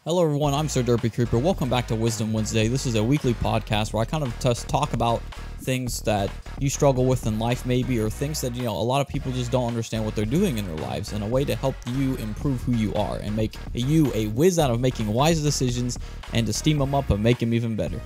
Hello everyone, I'm Sir Derpy Creeper. Welcome back to WhizDum Wednesday. This is a weekly podcast where I kind of just talk about things that you struggle with in life maybe, or things that, a lot of people just don't understand what they're doing in their lives, in a way to help you improve who you are and make you a whiz out of making wise decisions and to steam them up and make them even better.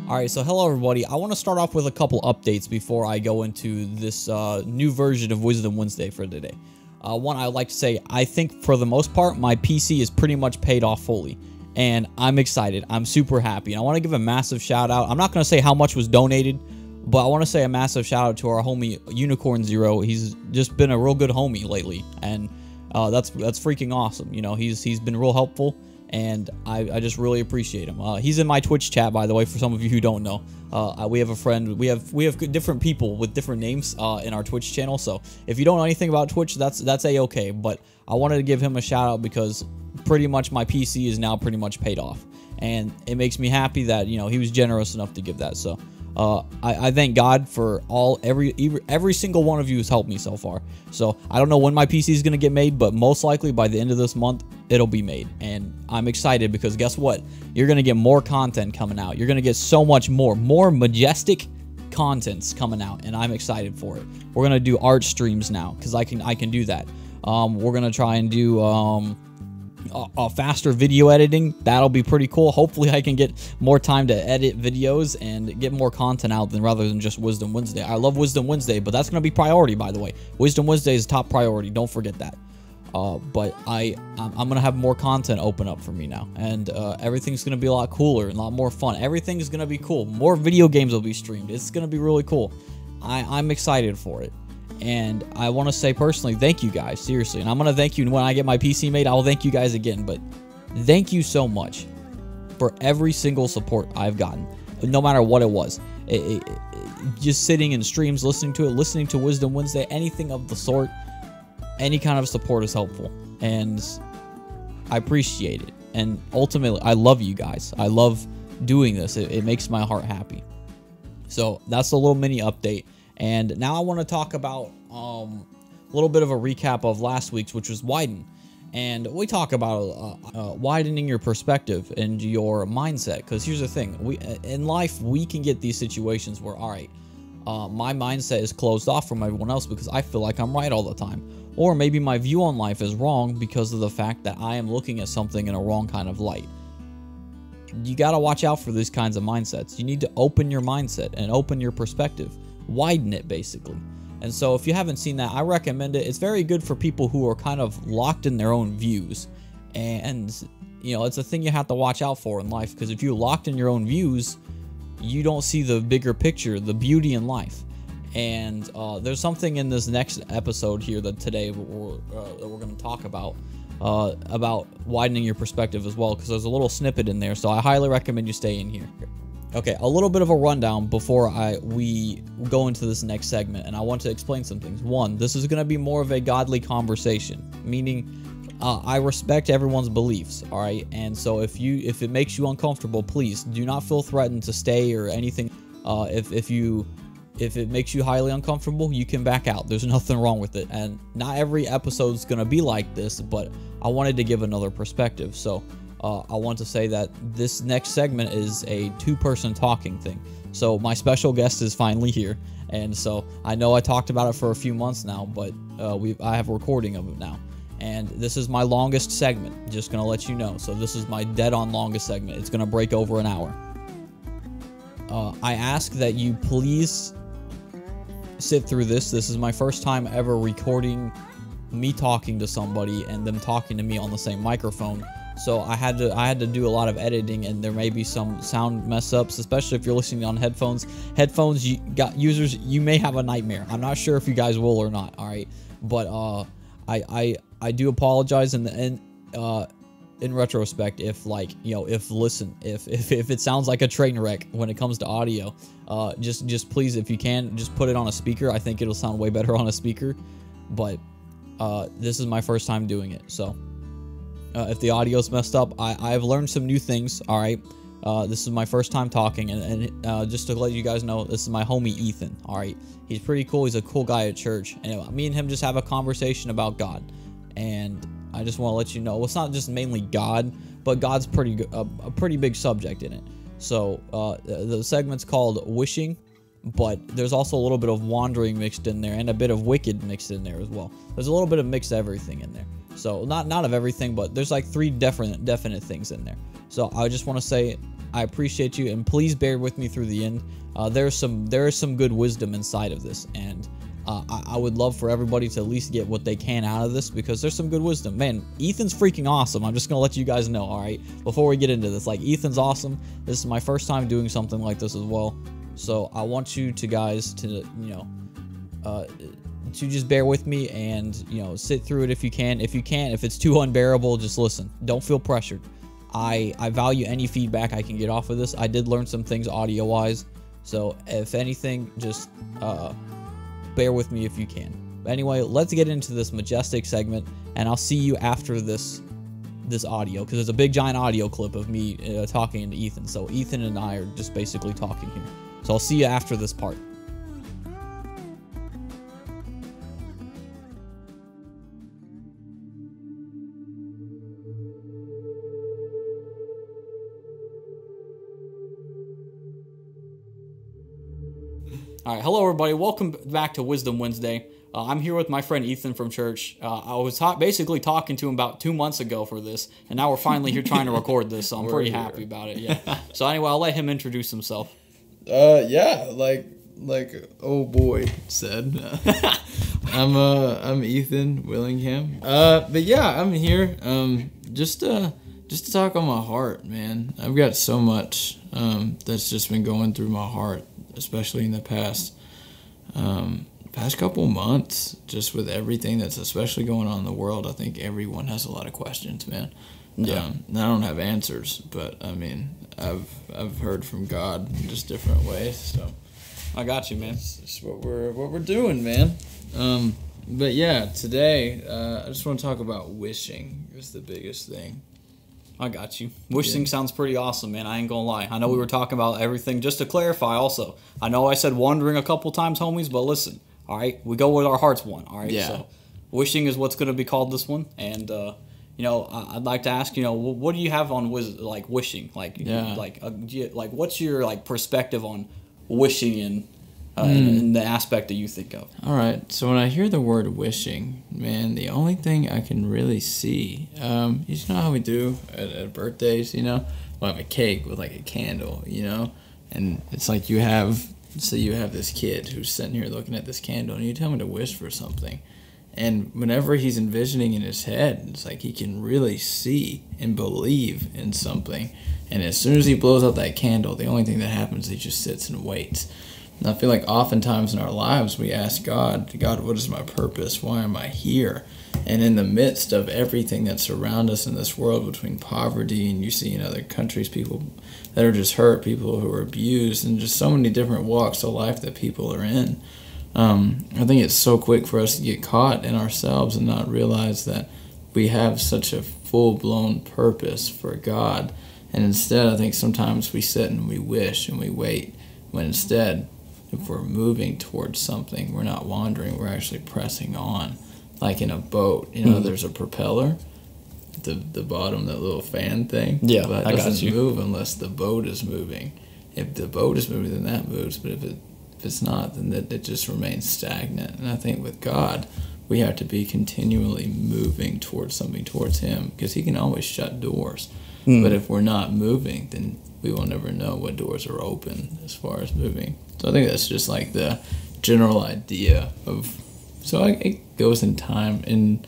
Alright, so hello everybody. I want to start off with a couple updates before I go into this new version of WhizDum Wednesday for today. One, I'd like to say, I think for the most part, my PC is pretty much paid off fully. And I'm excited. I'm super happy. And I want to give a massive shout out. I'm not going to say how much was donated, but I want to say a massive shout out to our homie Unicorn Zero. He's just been a real good homie lately. And that's freaking awesome. He's been real helpful. And I just really appreciate him. He's in my Twitch chat, by the way, for some of you who don't know. We have a friend. We have different people with different names in our Twitch channel. So if you don't know anything about Twitch, that's a-okay. But I wanted to give him a shout out because pretty much my PC is now pretty much paid off, and it makes me happy that he was generous enough to give that. So I thank God for every single one of you who's helped me so far. So I don't know when my PC is gonna get made, but most likely by the end of this month it'll be made, and I'm excited because guess what? You're gonna get more content coming out. You're gonna get so much more majestic contents coming out, and I'm excited for it. We're gonna do art streams now because I can do that. We're gonna try and do a faster video editing. That'll be pretty cool. Hopefully I can get more time to edit videos and get more content out rather than just WhizDum Wednesday. I love WhizDum Wednesday, but that's going to be priority, by the way. WhizDum Wednesday is top priority. Don't forget that. But I'm going to have more content open up for me now, and everything's going to be a lot cooler and a lot more fun. Everything's going to be cool. More video games will be streamed. It's going to be really cool. I'm excited for it. And I want to say personally, thank you guys, seriously. And I'm going to thank you when I get my PC made. I will thank you guys again. But thank you so much for every single support I've gotten, no matter what it was. Just sitting in streams, listening to WhizDum Wednesday, anything of the sort, any kind of support is helpful. And I appreciate it. And ultimately, I love you guys. I love doing this. It makes my heart happy. So that's a little mini update. And now I want to talk about a little bit of a recap of last week's, which was widen. And we talk about widening your perspective and your mindset. Because here's the thing. In life, we can get these situations where, all right, my mindset is closed off from everyone else because I feel like I'm right all the time. Or maybe my view on life is wrong because of the fact that I am looking at something in a wrong kind of light. You got to watch out for these kinds of mindsets. You need to open your mindset and open your perspective. Widen it, basically. And so if you haven't seen that, I recommend it. It's very good for people who are kind of locked in their own views. And, it's a thing you have to watch out for in life, because if you're locked in your own views, you don't see the bigger picture, the beauty in life. And there's something in this next episode here that we're going to talk about widening your perspective as well, because there's a little snippet in there. So I highly recommend you stay in here. Okay, a little bit of a rundown before we go into this next segment, and I want to explain some things. One, this is going to be more of a godly conversation, meaning I respect everyone's beliefs, all right? And so if it makes you uncomfortable, please do not feel threatened to stay or anything. If it makes you highly uncomfortable, you can back out. There's nothing wrong with it. And not every episode is going to be like this, but I wanted to give another perspective. So I want to say that this next segment is a two-person talking thing. So my special guest is finally here, and so I know I talked about it for a few months now, but I have a recording of it now. And this is my longest segment, just going to let you know. So this is my dead-on longest segment. It's going to break over an hour. I ask that you please sit through this. This is my first time ever recording me talking to somebody and them talking to me on the same microphone. So I had to do a lot of editing, and there may be some sound mess ups, especially if you're listening on headphones. Headphones, users, you may have a nightmare. I'm not sure if you guys will or not. All right, but I do apologize, and in retrospect, if it sounds like a train wreck when it comes to audio, just please, if you can, just put it on a speaker. I think it'll sound way better on a speaker. But this is my first time doing it, so. If the audio's messed up, I've learned some new things, alright? This is my first time talking, and just to let you guys know, this is my homie Ethan, alright? He's pretty cool, he's a cool guy at church, and me and him just have a conversation about God, and I just want to let you know, it's not just mainly God, but God's a pretty big subject in it. So the segment's called Wishing, but there's also a little bit of wandering mixed in there and a bit of wicked mixed in there as well. There's a little bit of mixed everything in there. So not of everything, but there's like 3 definite things in there. So I just want to say I appreciate you, and please bear with me through the end. There is some good wisdom inside of this, and I would love for everybody to at least get what they can out of this, because there's some good wisdom. Man, Ethan's freaking awesome. I'm just gonna let you guys know, all right, before we get into this. Like, Ethan's awesome. This is my first time doing something like this as well. So I want you guys to, to just bear with me and, sit through it if you can. If you can't, if it's too unbearable, just listen. Don't feel pressured. I value any feedback I can get off of this. I did learn some things audio-wise. So if anything, just bear with me if you can. But anyway, let's get into this majestic segment, and I'll see you after this audio, because there's a big giant audio clip of me talking to Ethan. So Ethan and I are just basically talking here. So I'll see you after this part. All right, hello everybody. Welcome back to Wisdom Wednesday. I'm here with my friend Ethan from church. I was basically talking to him about 2 months ago for this, and now we're finally here trying to record this, so I'm pretty happy about it. Yeah. So anyway, I'll let him introduce himself. Yeah, like oh boy said. I'm Ethan Willingham. But yeah, I'm here just to talk on my heart, man. I've got so much that's just been going through my heart, especially in the past couple months, just with everything that's especially going on in the world. I think everyone has a lot of questions, man. Yeah. And I don't have answers, but I mean, I've heard from God in just different ways. So I got you, man. It's what we're doing, man. But yeah, today I just want to talk about wishing is the biggest thing. I got you. Wishing sounds pretty awesome, man. I ain't gonna lie. I know we were talking about everything. Just to clarify also, I know I said wandering a couple times, homies, but listen, all right? We go with our hearts want, all right? Yeah. So wishing is what's going to be called this one. And, I'd like to ask, what do you have on wishing? What's your perspective on wishing in the aspect that you think of? All right. So when I hear the word wishing, man, the only thing I can really see, you know how we do at birthdays, we'll have a cake with like a candle, and it's like you have this kid who's sitting here looking at this candle, and you tell him to wish for something. And whenever he's envisioning in his head, it's like he can really see and believe in something. And as soon as he blows out that candle, the only thing that happens is he just sits and waits. And I feel like oftentimes in our lives we ask God, what is my purpose? Why am I here? And in the midst of everything that's around us in this world, between poverty and you see in other countries people that are just hurt, people who are abused, and just so many different walks of life that people are in, I think it's so quick for us to get caught in ourselves and not realize that we have such a full-blown purpose for God. And instead, I think sometimes we sit and we wish and we wait, when instead, if we're moving towards something, we're not wandering, we're actually pressing on. Like in a boat, there's a propeller at the bottom, that little fan thing. Yeah, but it doesn't move unless the boat is moving. If the boat is moving, then that moves. But if it's not, then it just remains stagnant. And I think with God, we have to be continually moving towards something, towards Him, because He can always shut doors. But if we're not moving, then we will never know what doors are open as far as moving. So I think that's just like the general idea of. So it goes in time in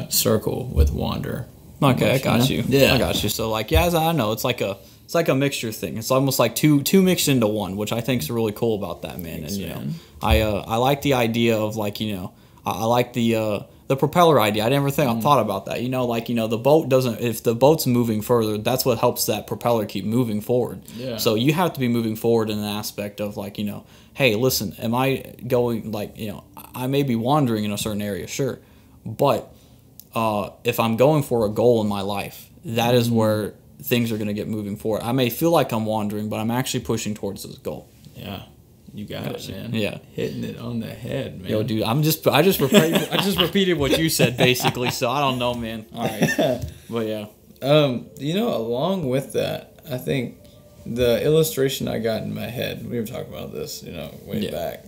circle with wander. Okay, I got you. Yeah, I got you. So as I know, it's like a mixture thing. It's almost like two mixed into one, which I think is really cool about that, man. Thanks, and I like the idea of I like the propeller idea. I never thought about that. The boat doesn't. If the boat's moving further, that's what helps that propeller keep moving forward. Yeah. So you have to be moving forward in an aspect of hey, listen, am I going I may be wandering in a certain area, sure, but if I'm going for a goal in my life, that is where things are going to get moving forward. I may feel like I'm wandering, but I'm actually pushing towards this goal. Yeah. You got it, man. Yeah. Hitting it on the head, man. Yo, dude, I just repeated what you said basically, so I don't know, man. All right. But yeah. Along with that, I think the illustration I got in my head, we were talking about this, way back.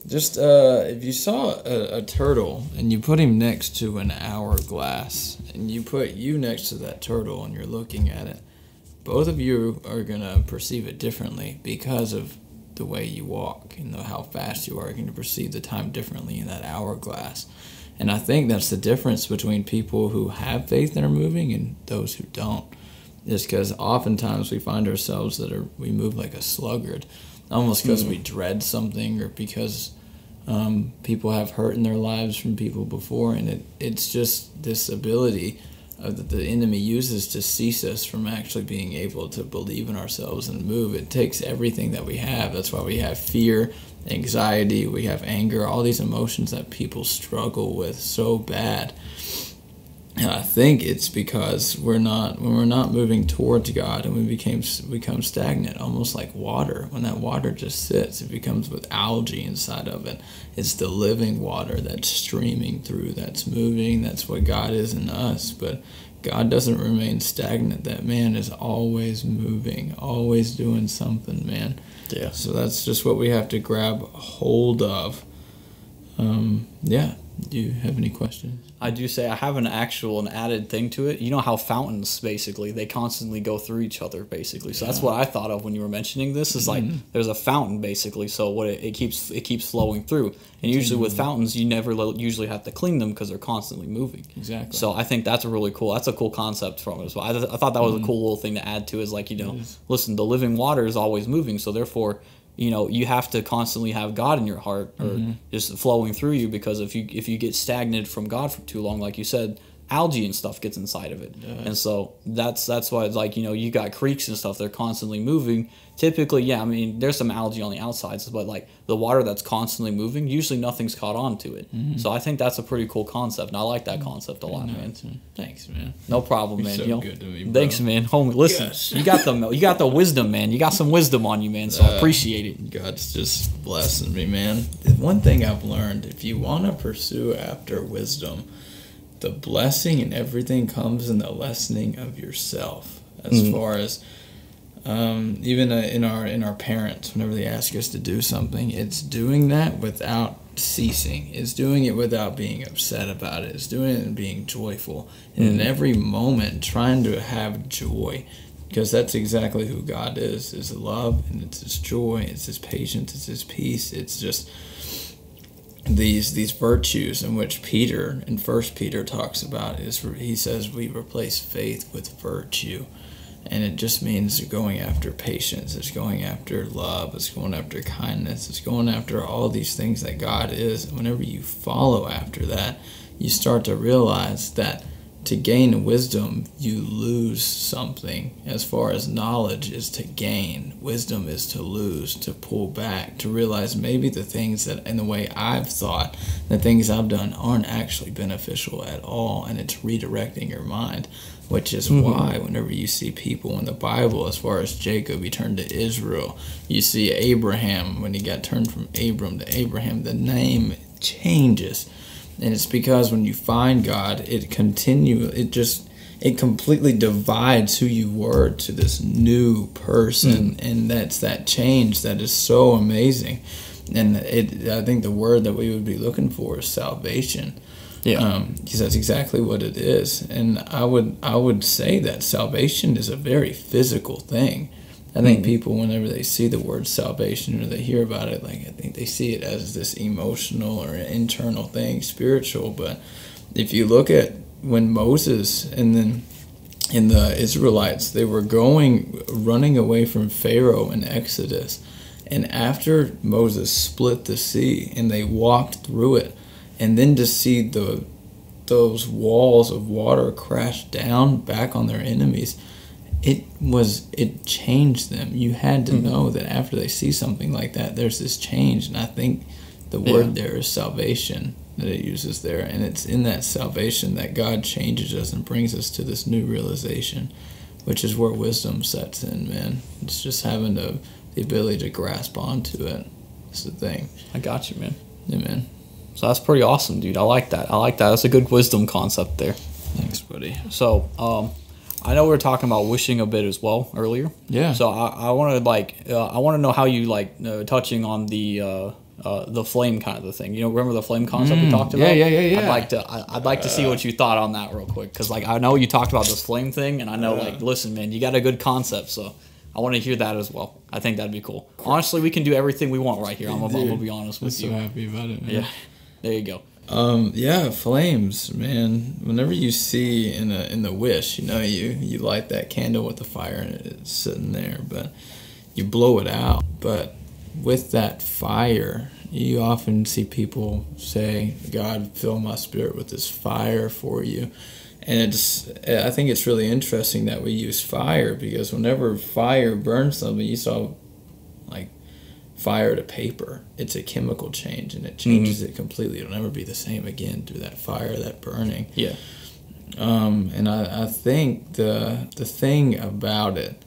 If you saw a turtle and you put him next to an hourglass and you put you next to that turtle and you're looking at it, both of you are going to perceive it differently because of the way you walk and how fast you are going to perceive the time differently in that hourglass. And I think that's the difference between people who have faith and are moving and those who don't. Is because oftentimes we find ourselves we move like a sluggard, almost because we dread something or because people have hurt in their lives from people before, and it's just this ability that the enemy uses to cease us from actually being able to believe in ourselves and move. It takes everything that we have. That's why we have fear, anxiety, we have anger, all these emotions that people struggle with so bad. And I think it's because when we're not moving towards God and we become stagnant, almost like water. When that water just sits, it becomes with algae inside of it. It's the living water that's streaming through, that's moving. That's what God is in us. But God doesn't remain stagnant. That man is always moving, always doing something, man. Yeah. So that's just what we have to grab hold of. Do you have any questions? I do say I have an added thing to it. You know how fountains, basically, they constantly go through each other, basically. So that's what I thought of when you were mentioning this. Is like there's a fountain, basically. So what it keeps flowing through. And usually with fountains, you never usually have to clean them because they're constantly moving. Exactly. So I think that's a cool concept from it as well. I thought that was a cool little thing to add to. Is like listen, the living water is always moving, so therefore, you have to constantly have God in your heart or just flowing through you, because if you get stagnant from God for too long, like you said, algae and stuff gets inside of it. And so that's why it's like, you got creeks and stuff, they're constantly moving. Typically, there's some algae on the outsides, but like the water that's constantly moving, usually nothing's caught on to it. So I think that's a pretty cool concept, and I like that concept a lot, man. Thanks, man. No problem, man. You're so good to me, bro. Thanks, man. Homie, listen, you got the wisdom, man. You got some wisdom on you, man, so I appreciate it. God's just blessing me, man. One thing I've learned, if you want to pursue after wisdom, the blessing and everything comes in the lessening of yourself. As far as even in our parents, whenever they ask us to do something, it's doing that without ceasing. It's doing it without being upset about it. It's doing it and being joyful. And in every moment, trying to have joy. Because that's exactly who God is love, and it's His joy, it's His patience, it's His peace. It's just these virtues in which Peter in 1 Peter talks about. He says we replace faith with virtue. And it just means going after patience. It's going after love. It's going after kindness. It's going after all these things that God is. And whenever you follow after that, you start to realize that to gain wisdom, you lose something. As far as knowledge is to gain, wisdom is to lose, to pull back, to realize maybe the things that, in the way I've thought, the things I've done aren't actually beneficial at all, and it's redirecting your mind, which is why whenever you see people in the Bible, as far as Jacob, he turned to Israel. You see Abraham, when he got turned from Abram to Abraham, the name changes. And it's because when you find God, it completely divides who you were to this new person. And that's that change that is so amazing. And I think the word that we would be looking for is salvation. Yeah. Because that's exactly what it is. And I would say that salvation is a very physical thing. I think people, whenever they see the word salvation or they hear about it, I think they see it as this emotional or internal thing, spiritual. But if you look at when Moses and then in the Israelites, they were running away from Pharaoh in Exodus. And after Moses split the sea and they walked through it, and then to see those walls of water crash down back on their enemies, it changed them. You had to know that after they see something like that, there's this change. And I think the word there is salvation that it uses there. And it's in that salvation that God changes us and brings us to this new realization, which is where wisdom sets in, man. It's just having to the ability to grasp onto it. That's the thing. I got you, man. Yeah, man. So that's pretty awesome, dude. I like that. That's a good wisdom concept there. Thanks, buddy. So, I know we were talking about wishing a bit as well earlier. Yeah. So I want to I want to know how you touching on the flame kind of the thing. Remember the flame concept we talked about? Yeah. I'd like to see what you thought on that real quick, because I know you talked about this flame thing, and I know listen, man, you got a good concept, so I want to hear that as well. I think that'd be cool. Honestly, we can do everything we want right here. I'm gonna be honest with you. I'm so happy about it, man. Yeah. There you go. Flames, man. Whenever you see in the wish, you light that candle with the fire and it's sitting there, but you blow it out. But with that fire, you often see people say, "God, fill my spirit with this fire for you." And I think it's really interesting that we use fire, because whenever fire burns something, you saw like fire to paper, it's a chemical change, and it changes it completely. It'll never be the same again through that fire, that burning. Yeah. And I think the thing about it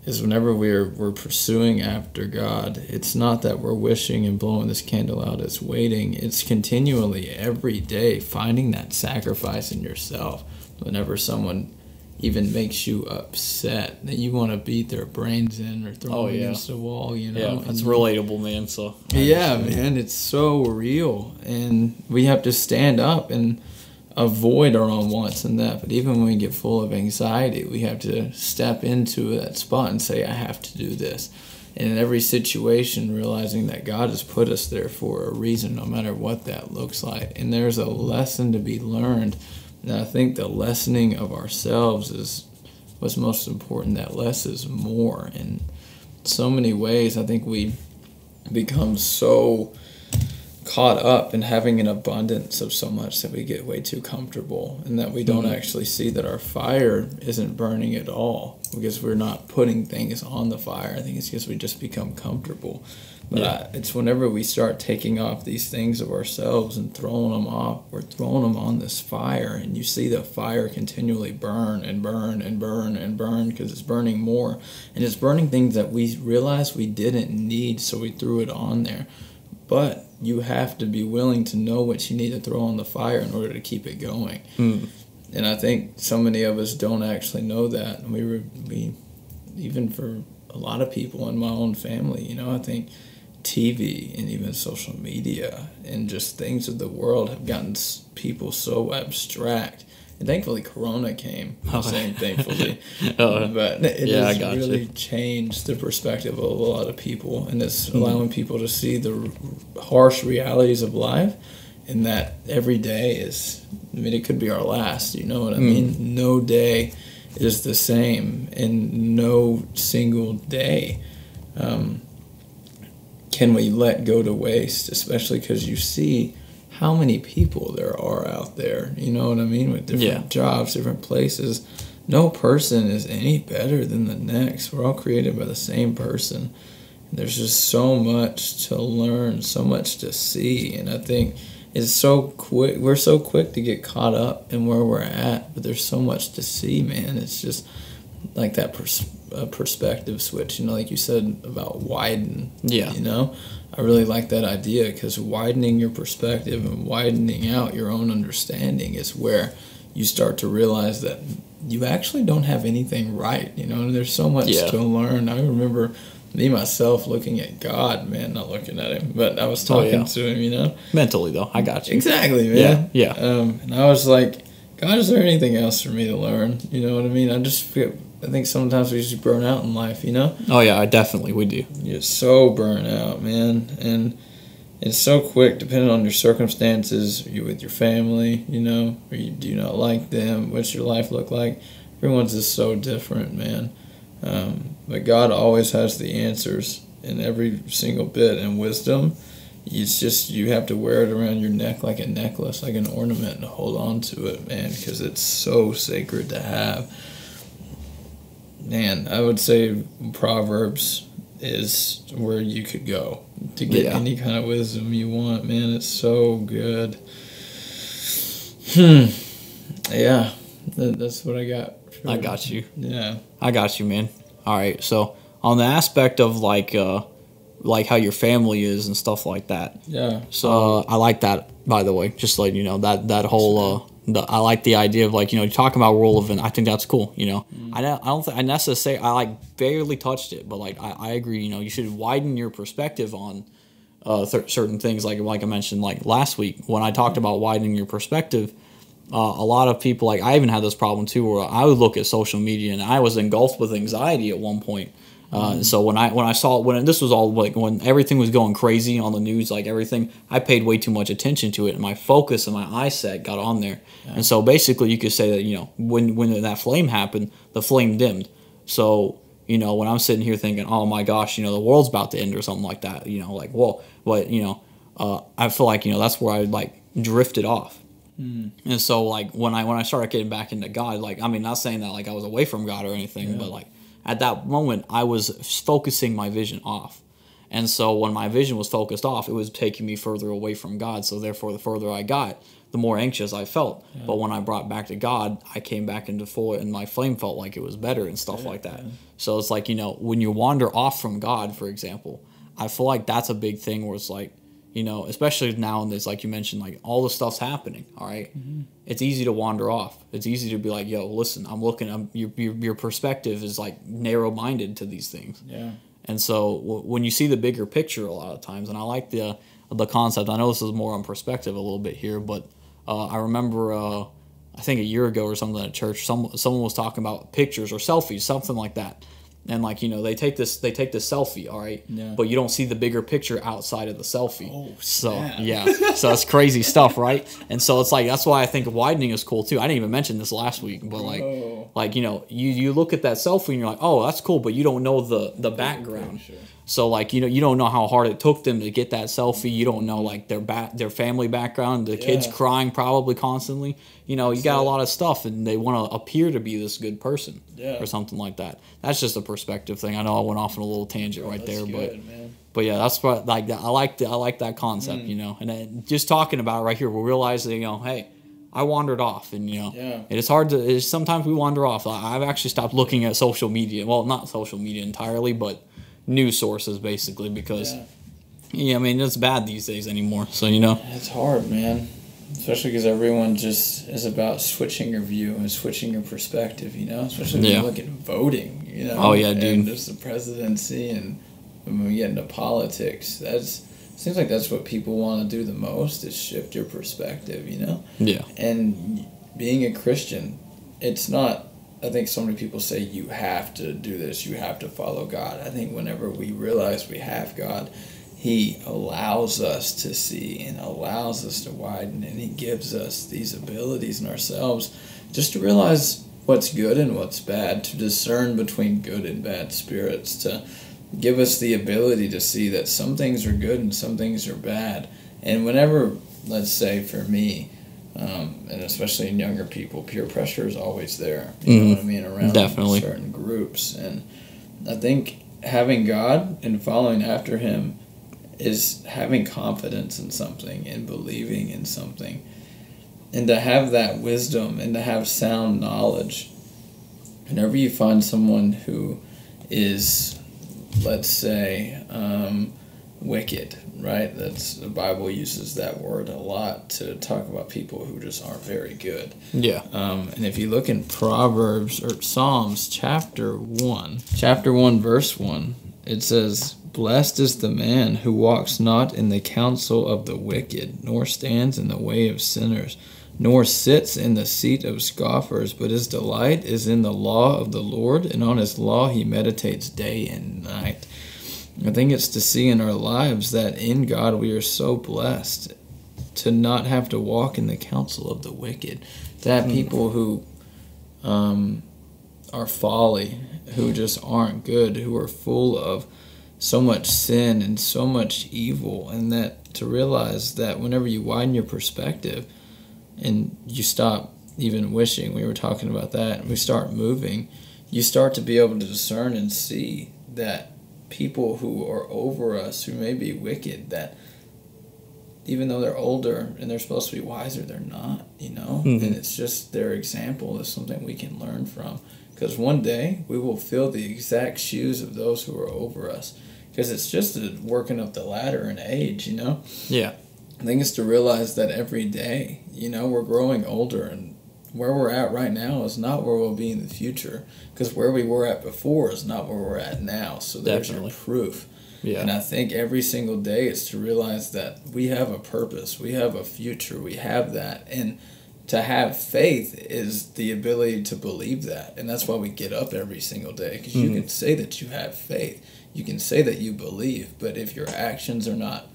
is, whenever we're pursuing after God, it's not that we're wishing and blowing this candle out, it's waiting. It's continually, every day, finding that sacrifice in yourself. Whenever someone even makes you upset, that you want to beat their brains in or throw them against the wall, Yeah, it's relatable, man. So yeah, man, it's so real, and we have to stand up and avoid our own wants and that. But even when we get full of anxiety, we have to step into that spot and say, I have to do this. And in every situation, realizing that God has put us there for a reason, no matter what that looks like. And there's a lesson to be learned. And I think the lessening of ourselves is what's most important. That less is more. In so many ways, I think we become so caught up in having an abundance of so much that we get way too comfortable, and that we don't actually see that our fire isn't burning at all, because we're not putting things on the fire. I think it's because we just become comfortable. But it's whenever we start taking off these things of ourselves and throwing them off, we're throwing them on this fire, and you see the fire continually burn and burn and burn and burn, because it's burning more, and it's burning things that we realized we didn't need, so we threw it on there. But you have to be willing to know what you need to throw on the fire in order to keep it going. And I think so many of us don't actually know that. And we even for a lot of people in my own family, I think TV and even social media and just things of the world have gotten people so abstract. And thankfully, Corona came. I'm saying thankfully. But it has really changed the perspective of a lot of people. And it's allowing people to see the harsh realities of life. And that every day it could be our last. You know what I mean? No day is the same. And no single day can we let go to waste. Especially because you see how many people there are out there, you know what I mean, with different jobs, different places. No person is any better than the next. We're all created by the same person. And there's just so much to learn, so much to see, and I think it's so quick. We're so quick to get caught up in where we're at, but there's so much to see, man. It's just like that perspective switch, like you said about widen. I really like that idea, because widening your perspective and widening out your own understanding is where you start to realize that you actually don't have anything right, and there's so much to learn. I remember me, myself, looking at God, man, not looking at him, but I was talking to him, Mentally, though, I got you. Exactly, man. Yeah. And I was like, God, is there anything else for me to learn? You know what I mean? I think sometimes we just burn out in life, Oh, yeah, we do. You're so burnt out, man. And it's so quick, depending on your circumstances, you with your family, or you do not like them, what's your life look like? Everyone's just so different, man. But God always has the answers in every single bit. And wisdom, it's just, you have to wear it around your neck like a necklace, like an ornament, and hold on to it, man, because it's so sacred to have. Man, I would say Proverbs is where you could go to get any kind of wisdom you want, man. It's so good. That's what I got. I got you. Yeah. I got you, man. All right, so on the aspect of like how your family is and stuff like that. Yeah. So I like that, by the way. Just like, that whole I like the idea of like, you're talking about world event. I think that's cool. I don't think I necessarily I like barely touched it, but like I agree. You should widen your perspective on certain things. Like I mentioned like last week when I talked about widening your perspective. A lot of people, like I even had this problem too, where I would look at social media and I was engulfed with anxiety at one point. So when I saw when this was all like when everything was going crazy on the news, like everything, I paid way too much attention to it, and my focus and my eyesight got on there. Yeah. And so basically, you could say that when that flame happened, the flame dimmed. So when I'm sitting here thinking, oh my gosh, the world's about to end or something like that, like whoa, but I feel like that's where I like drifted off. And so like when I started getting back into God, like I mean, not saying that like I was away from God or anything, but like at that moment I was focusing my vision off. And so when my vision was focused off, it was taking me further away from God. So therefore, the further I got, the more anxious I felt. Yeah. But when I brought back to God, I came back into full, and my flame felt like it was better and stuff like that. So it's like, when you wander off from God, for example, I feel like that's a big thing where it's like, especially now in this, like you mentioned, like all the stuff's happening. All right, it's easy to wander off. It's easy to be like, "Yo, listen, your perspective is like narrow-minded to these things." Yeah. And so when you see the bigger picture, a lot of times, and I like the concept. I know this is more on perspective a little bit here, but I remember I think a year ago or something at church, someone was talking about pictures or selfies, something like that. And like they take this selfie, all right, but you don't see the bigger picture outside of the selfie. Oh, so yeah, so it's crazy stuff, right? And so it's like that's why I think widening is cool too. I didn't even mention this last week, but like you look at that selfie and you're like, oh, that's cool, but you don't know the background. Sure. So like you don't know how hard it took them to get that selfie. You don't know like their family background, the kids crying probably constantly. You got a lot of stuff, and they want to appear to be this good person or something like that. That's just a perspective thing. I know I went off on a little tangent right there, but yeah, that's what like I like that concept, and then just talking about it right here, we're realizing hey, I wandered off, and and it's hard to. Sometimes we wander off. I've actually stopped looking at social media. Well, not social media entirely, but news sources basically because I mean it's bad these days anymore. So it's hard, man. Especially because everyone just is about switching your view and switching your perspective, Especially when you look at voting, Oh, yeah, dude. And just the presidency, and when we get into politics, seems like that's what people want to do the most is shift your perspective, Yeah. And being a Christian, it's not, I think so many people say you have to do this, you have to follow God. I think whenever we realize we have God, He allows us to see and allows us to widen, and He gives us these abilities in ourselves just to realize what's good and what's bad, to discern between good and bad spirits, to give us the ability to see that some things are good and some things are bad. And whenever, let's say for me, and especially in younger people, peer pressure is always there, you know what I mean, around Definitely. Certain groups. And I think having God and following after Him is having confidence in something and believing in something, and to have that wisdom and to have sound knowledge. Whenever you find someone who is, let's say, wicked, right? The Bible uses that word a lot to talk about people who just aren't very good. Yeah. And if you look in Proverbs or Psalms chapter 1 verse 1, it says, "Blessed is the man who walks not in the counsel of the wicked, nor stands in the way of sinners, nor sits in the seat of scoffers, but his delight is in the law of the Lord, and on his law he meditates day and night." I think it's to see in our lives that in God we are so blessed to not have to walk in the counsel of the wicked, to have people who are folly, who just aren't good, who are full of so much sin and so much evil, and that to realize that whenever you widen your perspective and you stop even wishing, we were talking about that, and we start moving, you start to be able to discern and see that people who are over us, who may be wicked, that even though they're older and they're supposed to be wiser, they're not, And it's just their example is something we can learn from. Because one day we will fill the exact shoes of those who are over us. Because it's just working up the ladder in age, you know? Yeah. I think it's to realize that every day, you know, we're growing older, and where we're at right now is not where we'll be in the future. Because where we were at before is not where we're at now. So there's your proof. Yeah. And I think every single day is to realize that we have a purpose, we have a future, we have that. And to have faith is the ability to believe that. And that's why we get up every single day. Because you can say that you have faith. You can say that you believe. But if your actions are not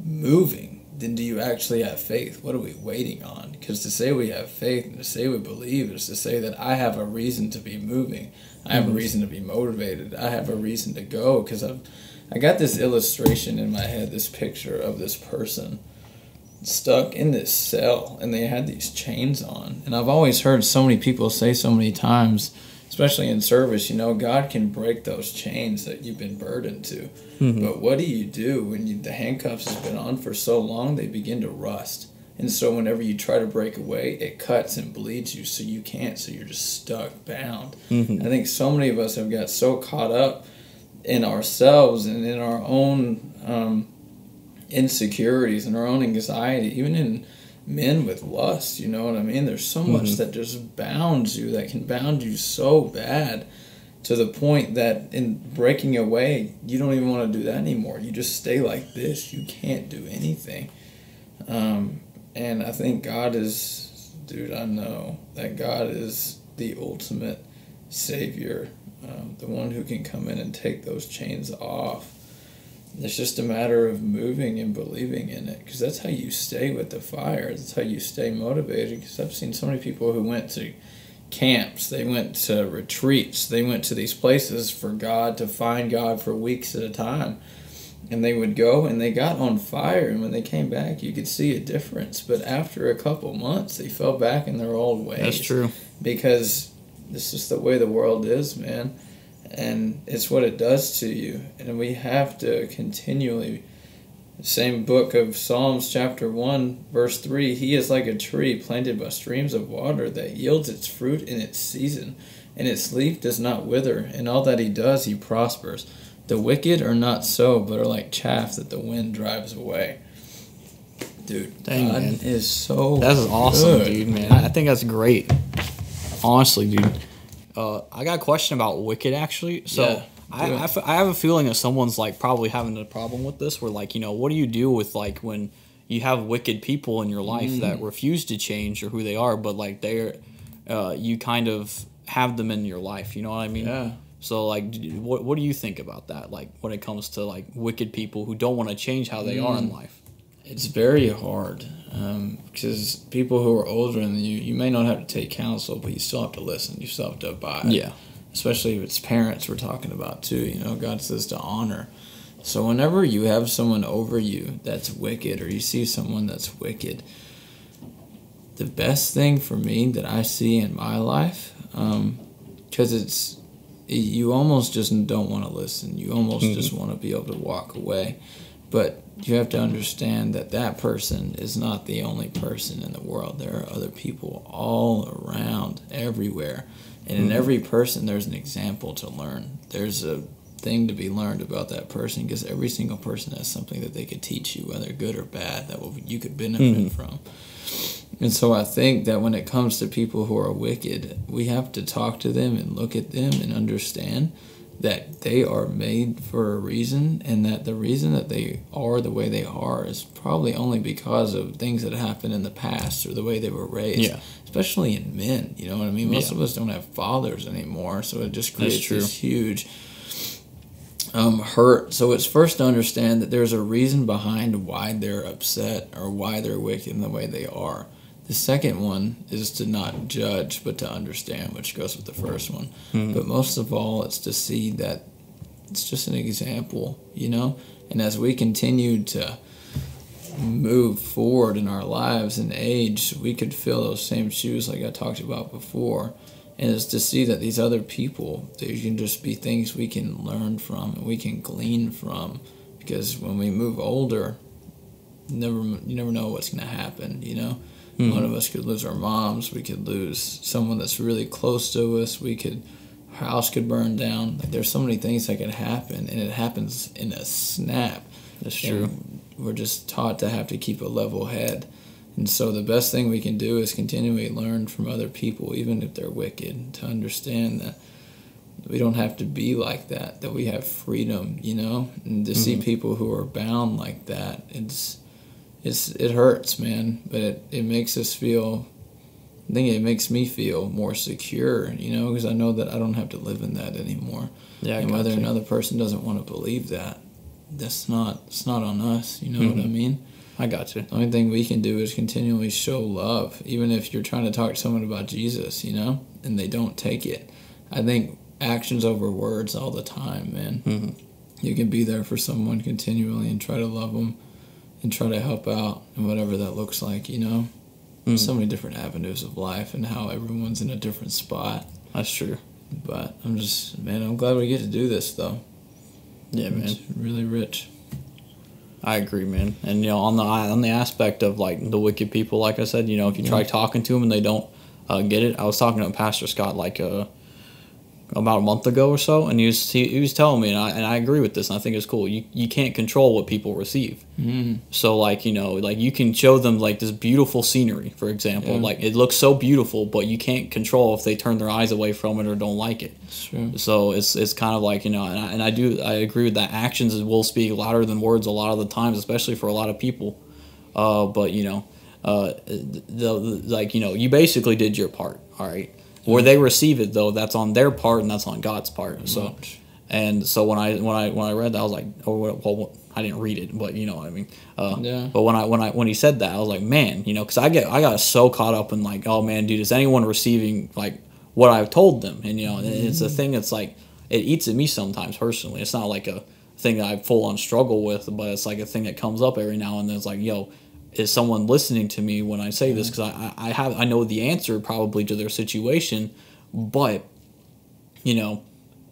moving, then do you actually have faith? What are we waiting on? Because to say we have faith and to say we believe is to say that I have a reason to be moving. I have a reason to be motivated. I have a reason to go. Because I got this illustration in my head, this picture of this person stuck in this cell, and they had these chains on. And I've always heard so many people say so many times, especially in service, you know, God can break those chains that you've been burdened to. But what do you do when the handcuffs has been on for so long? They begin to rust. And so whenever you try to break away, it cuts and bleeds you, so you can't, so you're just stuck, bound. I think so many of us have got so caught up in ourselves and in our own insecurities and our own anxiety, even in men with lust, you know what I mean? There's so much that just bounds you, that can bound you so bad to the point that in breaking away, you don't even want to do that anymore. You just stay like this. You can't do anything. And I think God is, dude, I know that God is the ultimate Savior, the one who can come in and take those chains off. It's just a matter of moving and believing in it, because that's how you stay with the fire. That's how you stay motivated, because I've seen so many people who went to camps, they went to retreats, they went to these places for God, to find God for weeks at a time. And they would go and they got on fire, and when they came back, you could see a difference. But after a couple months, they fell back in their old ways. That's true. Because this is the way the world is, man. And it's what it does to you. And we have to continually, the same book of Psalms chapter 1, verse 3, he is like a tree planted by streams of water that yields its fruit in its season, and its leaf does not wither. In all that he does, he prospers. The wicked are not so, but are like chaff that the wind drives away. Dude, Dang, God man. is so That's awesome, good, dude, man. I think that's great. Honestly, dude. I got a question about wicked, actually. So Yeah, I have a feeling that someone's like probably having a problem with this, where like, you know, what do you do with like when you have wicked people in your life that refuse to change or who they are, but like they're you kind of have them in your life, you know what I mean? Yeah. So like, what do you think about that? Like when it comes to like wicked people who don't want to change how they are in life? It's very hard, because people who are older than you may not have to take counsel, but you still have to listen. You still have to abide. Yeah. Especially if it's parents we're talking about too. You know, God says to honor. So whenever you have someone over you that's wicked, or you see someone that's wicked, the best thing for me that I see in my life, because you almost just don't want to listen. You almost just want to be able to walk away. But you have to understand that that person is not the only person in the world. There are other people all around, everywhere. And in every person, there's an example to learn. There's a thing to be learned about that person, because every single person has something that they could teach you, whether good or bad, that you could benefit from. And so I think that when it comes to people who are wicked, we have to talk to them and look at them and understand that they are made for a reason, and that the reason that they are the way they are is probably only because of things that happened in the past or the way they were raised. Yeah. Especially in men, you know what I mean? Most of us don't have fathers anymore, so it just creates this huge hurt. So it's first to understand that there's a reason behind why they're upset or why they're wicked in the way they are. The second one is to not judge, but to understand, which goes with the first one. But most of all, it's to see that it's just an example, you know? And as we continue to move forward in our lives and age, we could fill those same shoes like I talked about before. And it's to see that these other people, they can just be things we can learn from and we can glean from. Because when we move older, you never know what's going to happen, you know? One of us could lose our moms. We could lose someone that's really close to us. Our house could burn down. Like, there's so many things that could happen, and it happens in a snap. That's true. And we're just taught to have to keep a level head. And so the best thing we can do is continually learn from other people, even if they're wicked, to understand that we don't have to be like that we have freedom, and to see people who are bound like that, it hurts, man, but it makes us feel, I think it makes me feel more secure, because I know that I don't have to live in that anymore. Yeah, and whether another person doesn't want to believe that, it's not on us, you know what I mean? I got you. The only thing we can do is continually show love, even if you're trying to talk to someone about Jesus, and they don't take it. I think actions over words all the time, man. You can be there for someone continually and try to love them and try to help out and whatever that looks like, So many different avenues of life and how everyone's in a different spot. That's true. But I'm glad we get to do this, though. Yeah, man. It's really rich. I agree, man. And, on the aspect of, like, the wicked people, like I said, if you try talking to them and they don't get it. I was talking to Pastor Scott, like, about a month ago or so, and he was telling me, and I agree with this, and I think it's cool. You can't control what people receive. So, like, you can show them, like, this beautiful scenery, for example. Yeah. Like, it looks so beautiful, but you can't control if they turn their eyes away from it or don't like it. That's true. So it's kind of like, and I agree with that. Actions will speak louder than words a lot of the times, especially for a lot of people. But you basically did your part. All right. Where they receive it, though, that's on their part and that's on God's part. So when I read that, I was like, well, I didn't read it, but you know what I mean. But when he said that, I was like, man, because I got so caught up in, like, oh man, dude, is anyone receiving, like, what I've told them? And it's a thing that's like, it eats at me sometimes personally. It's not like a thing that I full on struggle with, but it's like a thing that comes up every now and then. It's like, yo, is someone listening to me when I say this? Because I know the answer probably to their situation, but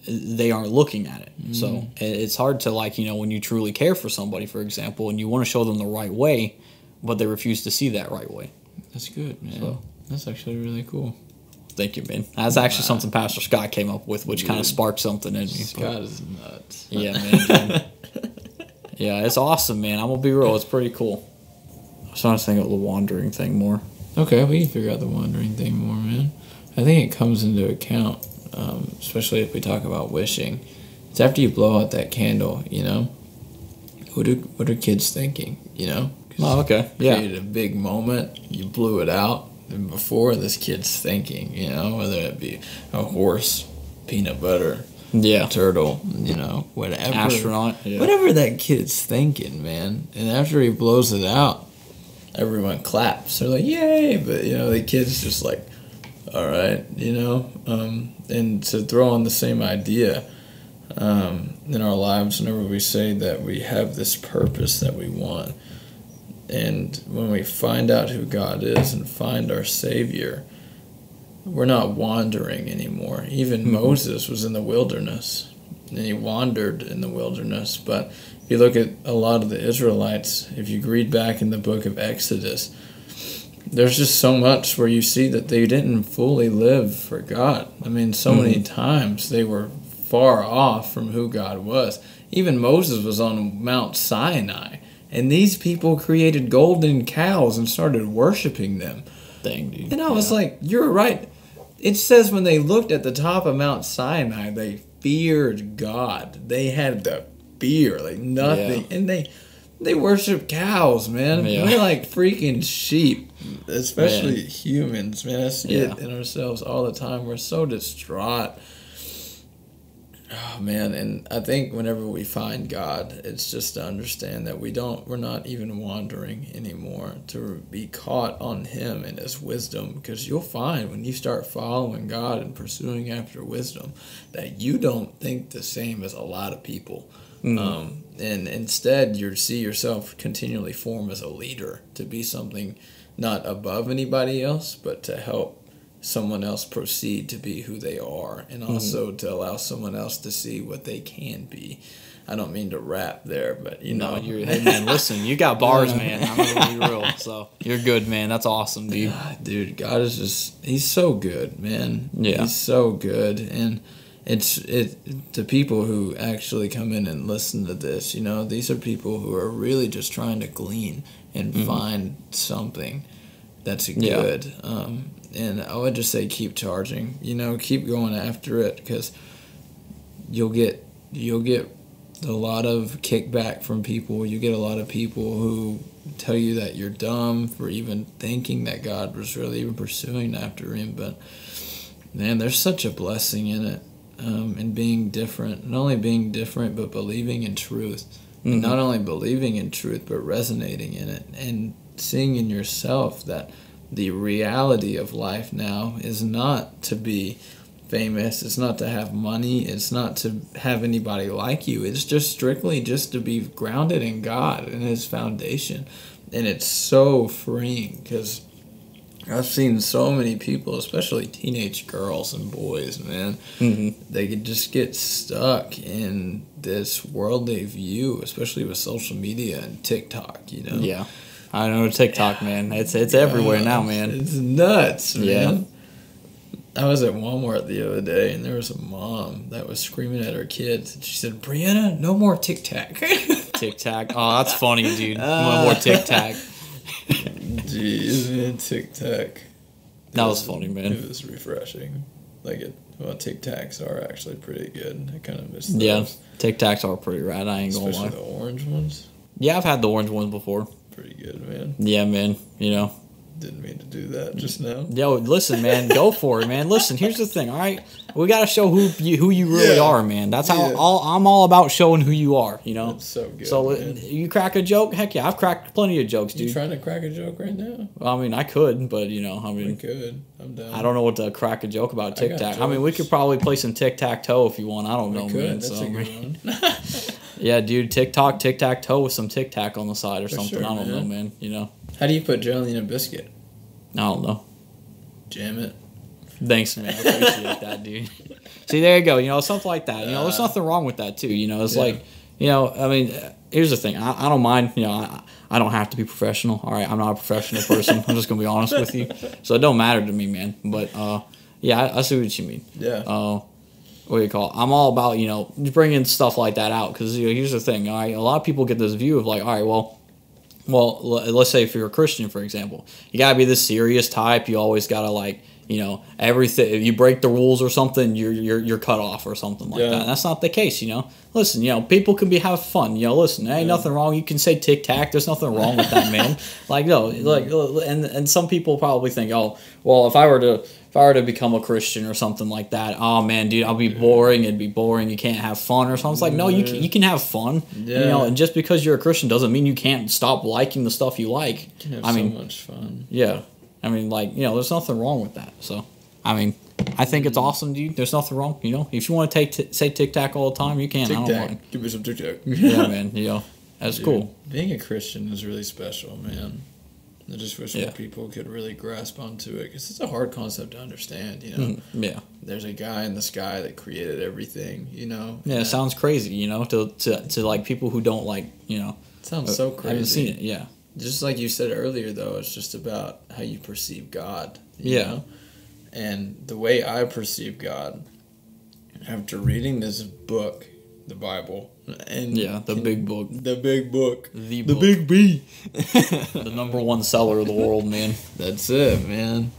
they aren't looking at it. So it's hard to, like, when you truly care for somebody, for example, and you want to show them the right way, but they refuse to see that right way. That's good, man. So, that's actually really cool. Thank you, man. That's actually something Pastor Scott came up with, which kind of sparked something in me. Scott is nuts. Yeah, man. Yeah, it's awesome, man. I'm gonna be real. It's pretty cool. I was trying to think of the wandering thing more. Okay, we can figure out the wandering thing more, man. I think it comes into account, especially if we talk about wishing. It's after you blow out that candle, What are kids thinking, Oh, okay. Yeah. Created a big moment. You blew it out. And before, this kid's thinking, whether it be a horse, peanut butter, turtle, whatever. Astronaut. Yeah. Whatever that kid's thinking, man. And after he blows it out, everyone claps. They're like, yay! But, the kid's just like, all right, And to throw on the same idea in our lives, whenever we say that we have this purpose that we want, and when we find out who God is and find our Savior, we're not wandering anymore. Even Moses was in the wilderness, and he wandered in the wilderness. But if you look at a lot of the Israelites, if you read back in the book of Exodus, there's just so much where you see that they didn't fully live for God. I mean, so many times they were far off from who God was. Even Moses was on Mount Sinai. And these people created golden cows and started worshiping them. Dang, dude. And I was like, you're right. It says when they looked at the top of Mount Sinai, they feared God. They had the fear, like nothing. Yeah. And they worship cows, man. Yeah. We're like freaking sheep, especially humans, man. I see it in ourselves all the time. We're so distraught. Oh, man, and I think whenever we find God, it's just to understand that we're not even wandering anymore, to be caught on Him and His wisdom, because you'll find when you start following God and pursuing after wisdom that you don't think the same as a lot of people. And instead you see yourself continually form as a leader, to be something not above anybody else, but to help someone else proceed to be who they are, and also to allow someone else to see what they can be. I don't mean to rap there, but you know. Hey man, listen, you got bars, man. I'm not gonna be real, so you're good, man. That's awesome, dude. Dude, God is he's so good, man. Yeah. He's so good, and it's the people who actually come in and listen to this, you know, these are people who are really just trying to glean and find something that's good. And I would just say keep charging, you know, keep going after it, because you'll get a lot of kickback from people. You get a lot of people who tell you that you're dumb for even thinking that God was really even pursuing after him. But man, there's such a blessing in it, in being different. Not only being different, but believing in truth. And not only believing in truth, but resonating in it, and seeing in yourself that the reality of life now is not to be famous, it's not to have money, it's not to have anybody like you, it's just strictly just to be grounded in God and his foundation. And it's so freeing, because I've seen so many people, especially teenage girls and boys, man, they could just get stuck in this worldly view, especially with social media and TikTok, you know. Yeah, I know TikTok, man. It's everywhere now, man. It's nuts, man. Yeah. I was at Walmart the other day, and there was a mom that was screaming at her kids. And she said, "Brianna, no more TikTok." TikTok. Oh, that's funny, dude. No more TikTok. Jeez, man, TikTok. That was funny, man. It was refreshing. TikToks are actually pretty good. I kind of miss those. Yeah, TikToks are pretty rad. I ain't gonna lie. Especially the orange ones. Yeah, I've had the orange ones before. Pretty good, man. Yeah, man. You know. Didn't mean to do that just now. Yo, listen, man, go for it, man. Listen, here's the thing, all right? We got to show who you really are, man. That's how I'm all about showing who you are, you know? That's so good, So, man. you crack a joke? Heck yeah, I've cracked plenty of jokes, dude. You trying to crack a joke right now? Well, I mean, I could, but, you know, We could. I'm down. I don't know what to crack a joke about I got TikTok. I mean, we could probably play some tic-tac-toe if you want. I don't know, man. That's So, a good one. yeah, dude, tic-tac-toe with some tic-tac on the side or something. Sure, I don't know, man. man, you know? How do you put jelly in a biscuit? I don't know. Jam it. Thanks, man. I appreciate that, dude. See, there you go. You know, something like that. You know, there's nothing wrong with that, too. You know, it's like, you know, I mean, here's the thing. I don't mind, you know, I don't have to be professional. All right, I'm not a professional person. I'm just going to be honest with you. So it don't matter to me, man. But, yeah, I see what you mean. Yeah. What do you call it? I'm all about, you know, bringing stuff like that out. Because, you know, here's the thing. All right, a lot of people get this view of like, all right, well, let's say if you're a Christian, for example, you gotta be this serious type. You always gotta, like, you know, everything. If you break the rules or something, you're cut off or something like that. And that's not the case, you know. Listen, you know, people can have fun. You know, listen, there ain't nothing wrong. You can say tic tac. There's nothing wrong with that, man. Like, no, like, and some people probably think, oh, well, if I were to become a Christian or something like that, oh man, dude, I'll be boring. It'd be boring. You can't have fun or something. It's like, no, you can have fun. Yeah. You know, and just because you're a Christian doesn't mean you can't stop liking the stuff you like. You can have so much fun. Yeah. I mean, like, you know, there's nothing wrong with that. So, I mean, I think it's awesome, dude. There's nothing wrong. You know, if you want to say tic tac all the time, you can. I don't mind. Give me some tic tac. Yeah, man. You know, that's cool. Being a Christian is really special, man. I just wish more people could really grasp onto it, because it's a hard concept to understand, you know? Yeah. There's a guy in the sky that created everything, you know? Yeah, it sounds crazy, you know, to like people who don't, like, you know. It sounds so crazy. I haven't seen it, yeah. Just like you said earlier, though, it's just about how you perceive God, you know? And the way I perceive God, after reading this book, the Bible, and the big book. The big book. The big B. The number one seller of the world, man. That's it, man.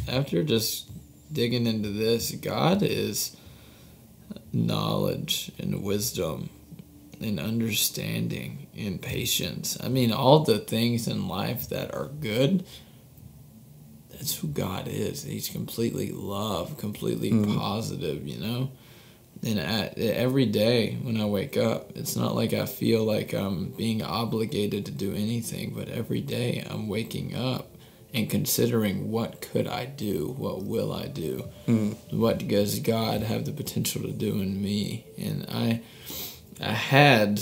After just digging into this, God is knowledge and wisdom and understanding and patience. I mean, all the things in life that are good, that's who God is. He's completely love, completely positive, you know? And every day when I wake up, it's not like I feel like I'm being obligated to do anything, but every day I'm waking up and considering, what could I do? What will I do? What does God have the potential to do in me? And I had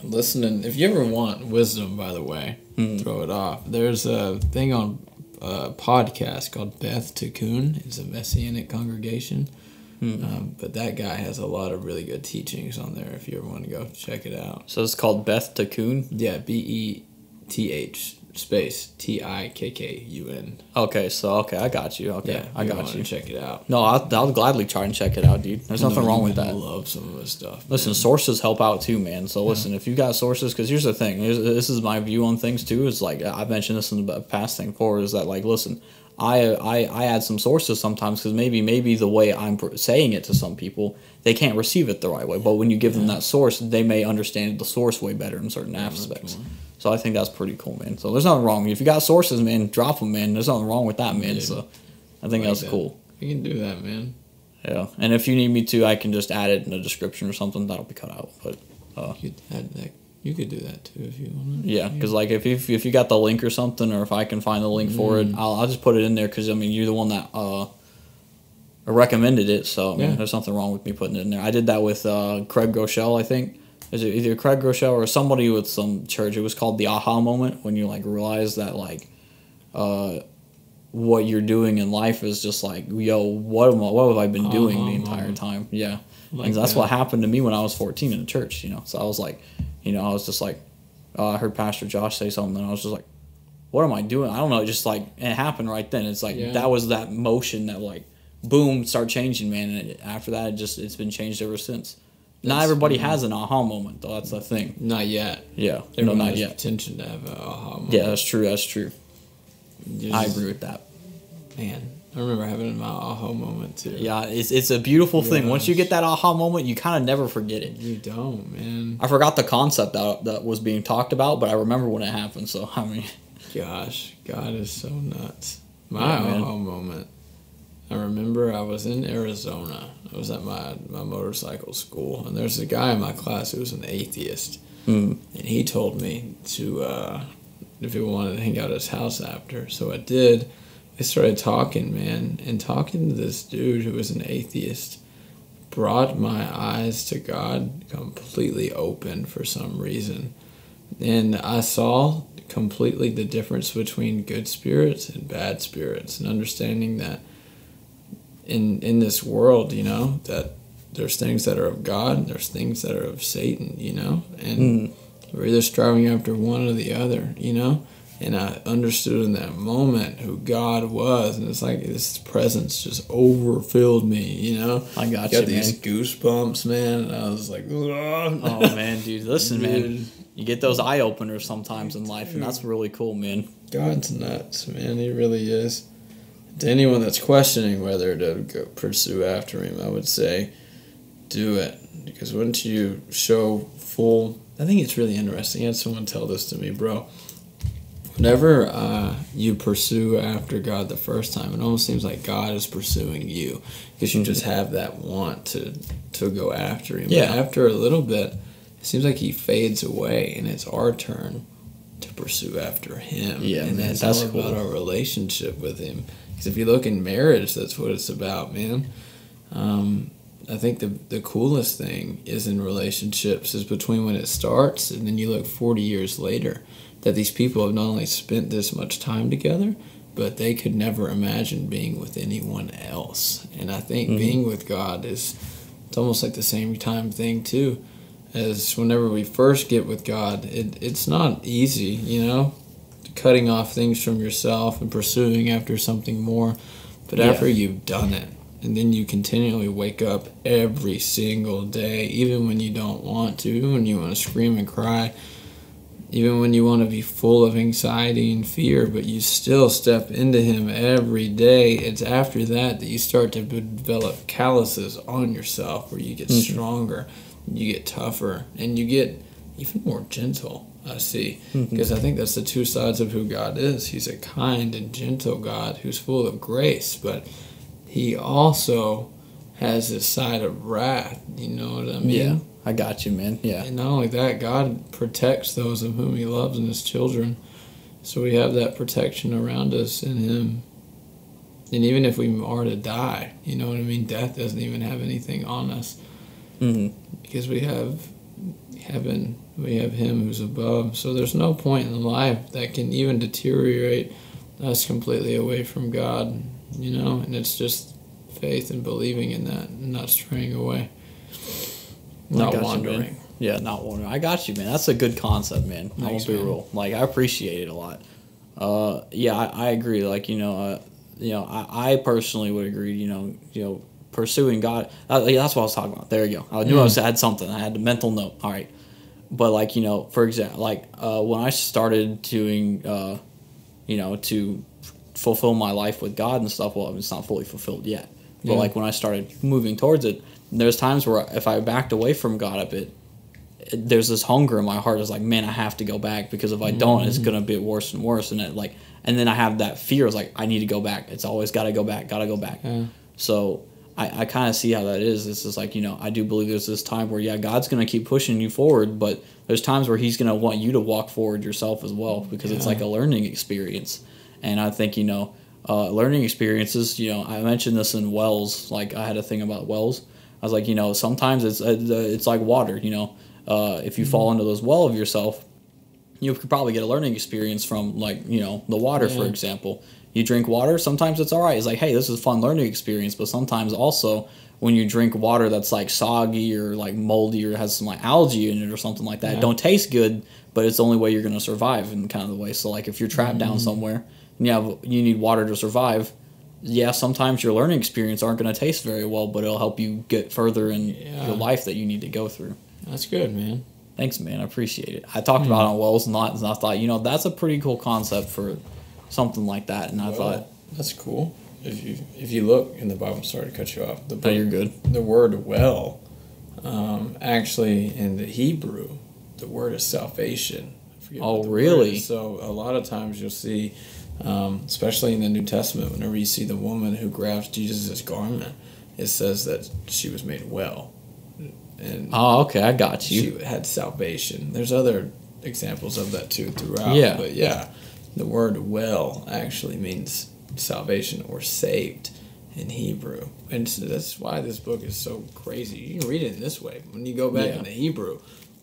listening. If you ever want wisdom, by the way, throw it off. There's a thing on podcast called Beth Tikkun. It's a Messianic congregation. But that guy has a lot of really good teachings on there if you ever want to go check it out. So it's called Beth Tikkun? Yeah, Beth space Tikkun. Okay, I got you. Okay, Yeah, I got you. Check it out. No, I'll gladly try and check it out, dude. There's nothing wrong with that. I love some of his stuff. Listen, sources help out too, man. So listen, if you got sources, because here's the thing. This is my view on things too. Is like I've mentioned this in the past thing before. Is that like, listen, I add some sources sometimes because maybe the way I'm saying it to some people, they can't receive it the right way. But when you give them that source, they may understand the source way better in certain aspects. So I think that's pretty cool, man. So there's nothing wrong. If you got sources, man, drop them, man. There's nothing wrong with that, man. So I think that's cool. You can do that, man. Yeah, and if you need me to, I can just add it in the description or something. That'll be cut out. But you could add that. You could do that too if you want. Yeah, because like if you got the link or something, or if I can find the link for it, I'll just put it in there. Because I mean, you're the one that recommended it, so I mean, there's nothing wrong with me putting it in there. I did that with Craig Groeschel, I think. Is it either Craig Groeschel or somebody with some church? It was called the aha moment, when you like realize that like what you're doing in life is just like, yo, what have I been doing the entire time? Yeah, like, and that's what happened to me when I was 14 in the church. So I was like, I was just like, I heard Pastor Josh say something, and I was just like, what am I doing? I don't know. Just like it happened right then. It's like that was that motion that like, boom, start changing, man. And after that, it's been changed ever since. Not everybody has an aha moment, though. That's the thing. Not yet. Yeah. Everyone not has yet. potential to have an aha moment. Yeah, that's true. I agree with that. Man, I remember having my aha moment, too. Yeah, it's a beautiful thing. Once you get that aha moment, you kind of never forget it. You don't, man. I forgot the concept that was being talked about, but I remember when it happened, so, I mean. Gosh, God is so nuts. My aha moment. I remember I was in Arizona. I was at my motorcycle school, and there's a guy in my class who was an atheist. And he told me to, if he wanted to hang out at his house after. So I did. I started talking, man, and talking to this dude who was an atheist brought my eyes to God completely open for some reason. And I saw completely the difference between good spirits and bad spirits, and understanding that in this world, that there's things that are of God and there's things that are of Satan, and we're either striving after one or the other, and I understood in that moment who God was, and it's like this presence just overfilled me, I got you, these goosebumps, man, and I was like, oh man, dude, listen, man, you get those eye openers sometimes in life, and that's really cool, man. God's nuts, man, he really is. To anyone that's questioning whether to go pursue after him, I would say, do it. Because once you show full... I think it's really interesting. I had someone tell this to me, bro. Whenever you pursue after God the first time, it almost seems like God is pursuing you. Because you just have that want to go after him. Yeah. But after a little bit, it seems like he fades away, and it's our turn to pursue after him. Yeah, and man, that's all about our relationship with him. Because if you look in marriage, that's what it's about, man. I think the coolest thing is in relationships is between when it starts and then you look 40 years later, that these people have not only spent this much time together, but they could never imagine being with anyone else. And I think being with God it's almost like the same time thing too, as whenever we first get with God, it's not easy, cutting off things from yourself and pursuing after something more. But after you've done it, and then you continually wake up every single day, even when you don't want to, even when you want to scream and cry, even when you want to be full of anxiety and fear, but you still step into him every day. It's after that you start to develop calluses on yourself, where you get stronger, you get tougher, and you get even more gentle. I see, because I think that's the two sides of who God is. He's a kind and gentle God who's full of grace, but he also has this side of wrath. You know what I mean? Yeah, I got you, man. Yeah. And not only that, God protects those of whom he loves and his children. So we have that protection around us in him. And even if we are to die, you know what I mean? Death doesn't even have anything on us. Because we have heaven, we have him who's above. So there's no point in life that can even deteriorate that's completely away from God, and it's just faith and believing in that and not straying away. Not wandering. Yeah, not wandering. I got you, man. That's a good concept, man. I won't be real. Like, I appreciate it a lot. Yeah, I agree. Like, I personally would agree, pursuing God. Yeah, that's what I was talking about. There you go. I knew I had something. I had the mental note. All right. But, like, for example, like, when I started doing, to fulfill my life with God and stuff, well, it's not fully fulfilled yet. But, like, when I started moving towards it, there's times where if I backed away from God a bit, there's this hunger in my heart. It's like, man, I have to go back, because if I don't, it's gonna be worse and worse. And and then I have that fear. It's like, I need to go back. It's always gotta go back. Yeah. So I kind of see how that is. It's just like, I do believe there's this time where God's gonna keep pushing you forward, but there's times where He's gonna want you to walk forward yourself as well, because it's like a learning experience. And I think learning experiences. I mentioned this in wells. Like, I had a thing about wells. I was like, sometimes it's like water. If you fall into this well of yourself, you could probably get a learning experience from, like, the water, for example. You drink water, sometimes it's all right. It's like, hey, this is a fun learning experience. But sometimes also when you drink water that's like soggy or like moldy or has some like algae in it or something like that, it don't taste good, but it's the only way you're going to survive in kind of the way. So like if you're trapped down somewhere and you need water to survive, sometimes your learning experience aren't going to taste very well, but it'll help you get further in your life that you need to go through. That's good, man. Thanks, man. I appreciate it. I talked about it on wells and I thought, that's a pretty cool concept for something like that. And I thought, that's cool. If you look in the Bible, I'm sorry to cut you off. No, you're good. The word well, actually in the Hebrew, the word is salvation. Oh, really? So a lot of times you'll see, especially in the New Testament, whenever you see the woman who grabs Jesus' garment, it says that she was made well. And okay, I got you. She had salvation. There's other examples of that too throughout. Yeah. But the word well actually means salvation or saved in Hebrew. And so that's why this book is so crazy. You can read it in this way. When you go back into Hebrew,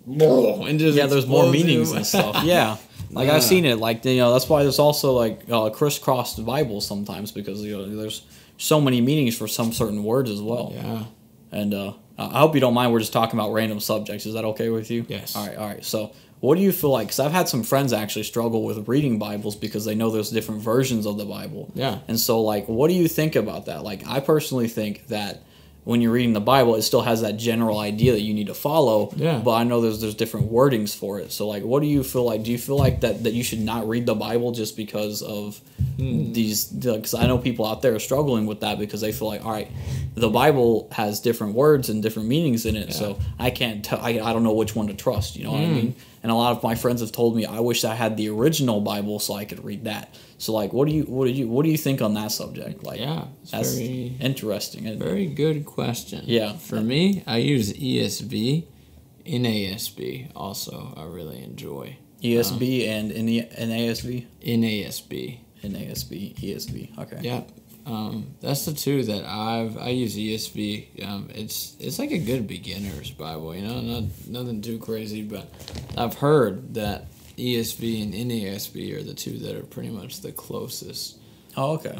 and just there's more meanings and stuff. Yeah. Like I've seen it. Like, that's why there's also like crisscrossed Bibles sometimes, because there's so many meanings for some certain words as well. Yeah. And I hope you don't mind. We're just talking about random subjects. Is that okay with you? Yes. All right. So what do you feel like? Because I've had some friends actually struggle with reading Bibles because they know there's different versions of the Bible. Yeah. And so, like, what do you think about that? Like, I personally think that when you're reading the Bible, it still has that general idea that you need to follow. Yeah. But I know there's different wordings for it. So, like, what do you feel like? Do you feel like that you should not read the Bible just because of these? Because I know people out there are struggling with that because they feel like, all right, the Bible has different words and different meanings in it, so I can't. I don't know which one to trust. You know what I mean? And a lot of my friends have told me I wish I had the original Bible so I could read that. So, like, what do you think on that subject? Like, that's very interesting. Very good question. Yeah. For me, I use ESV, NASB. Also, I really enjoy ESB and NASV. NASB. NASB, ESV. Okay. Yeah. That's the two that I use ESV. It's like a good beginner's Bible, nothing too crazy, but I've heard that ESV and NASB are the two that are pretty much the closest. Oh, okay.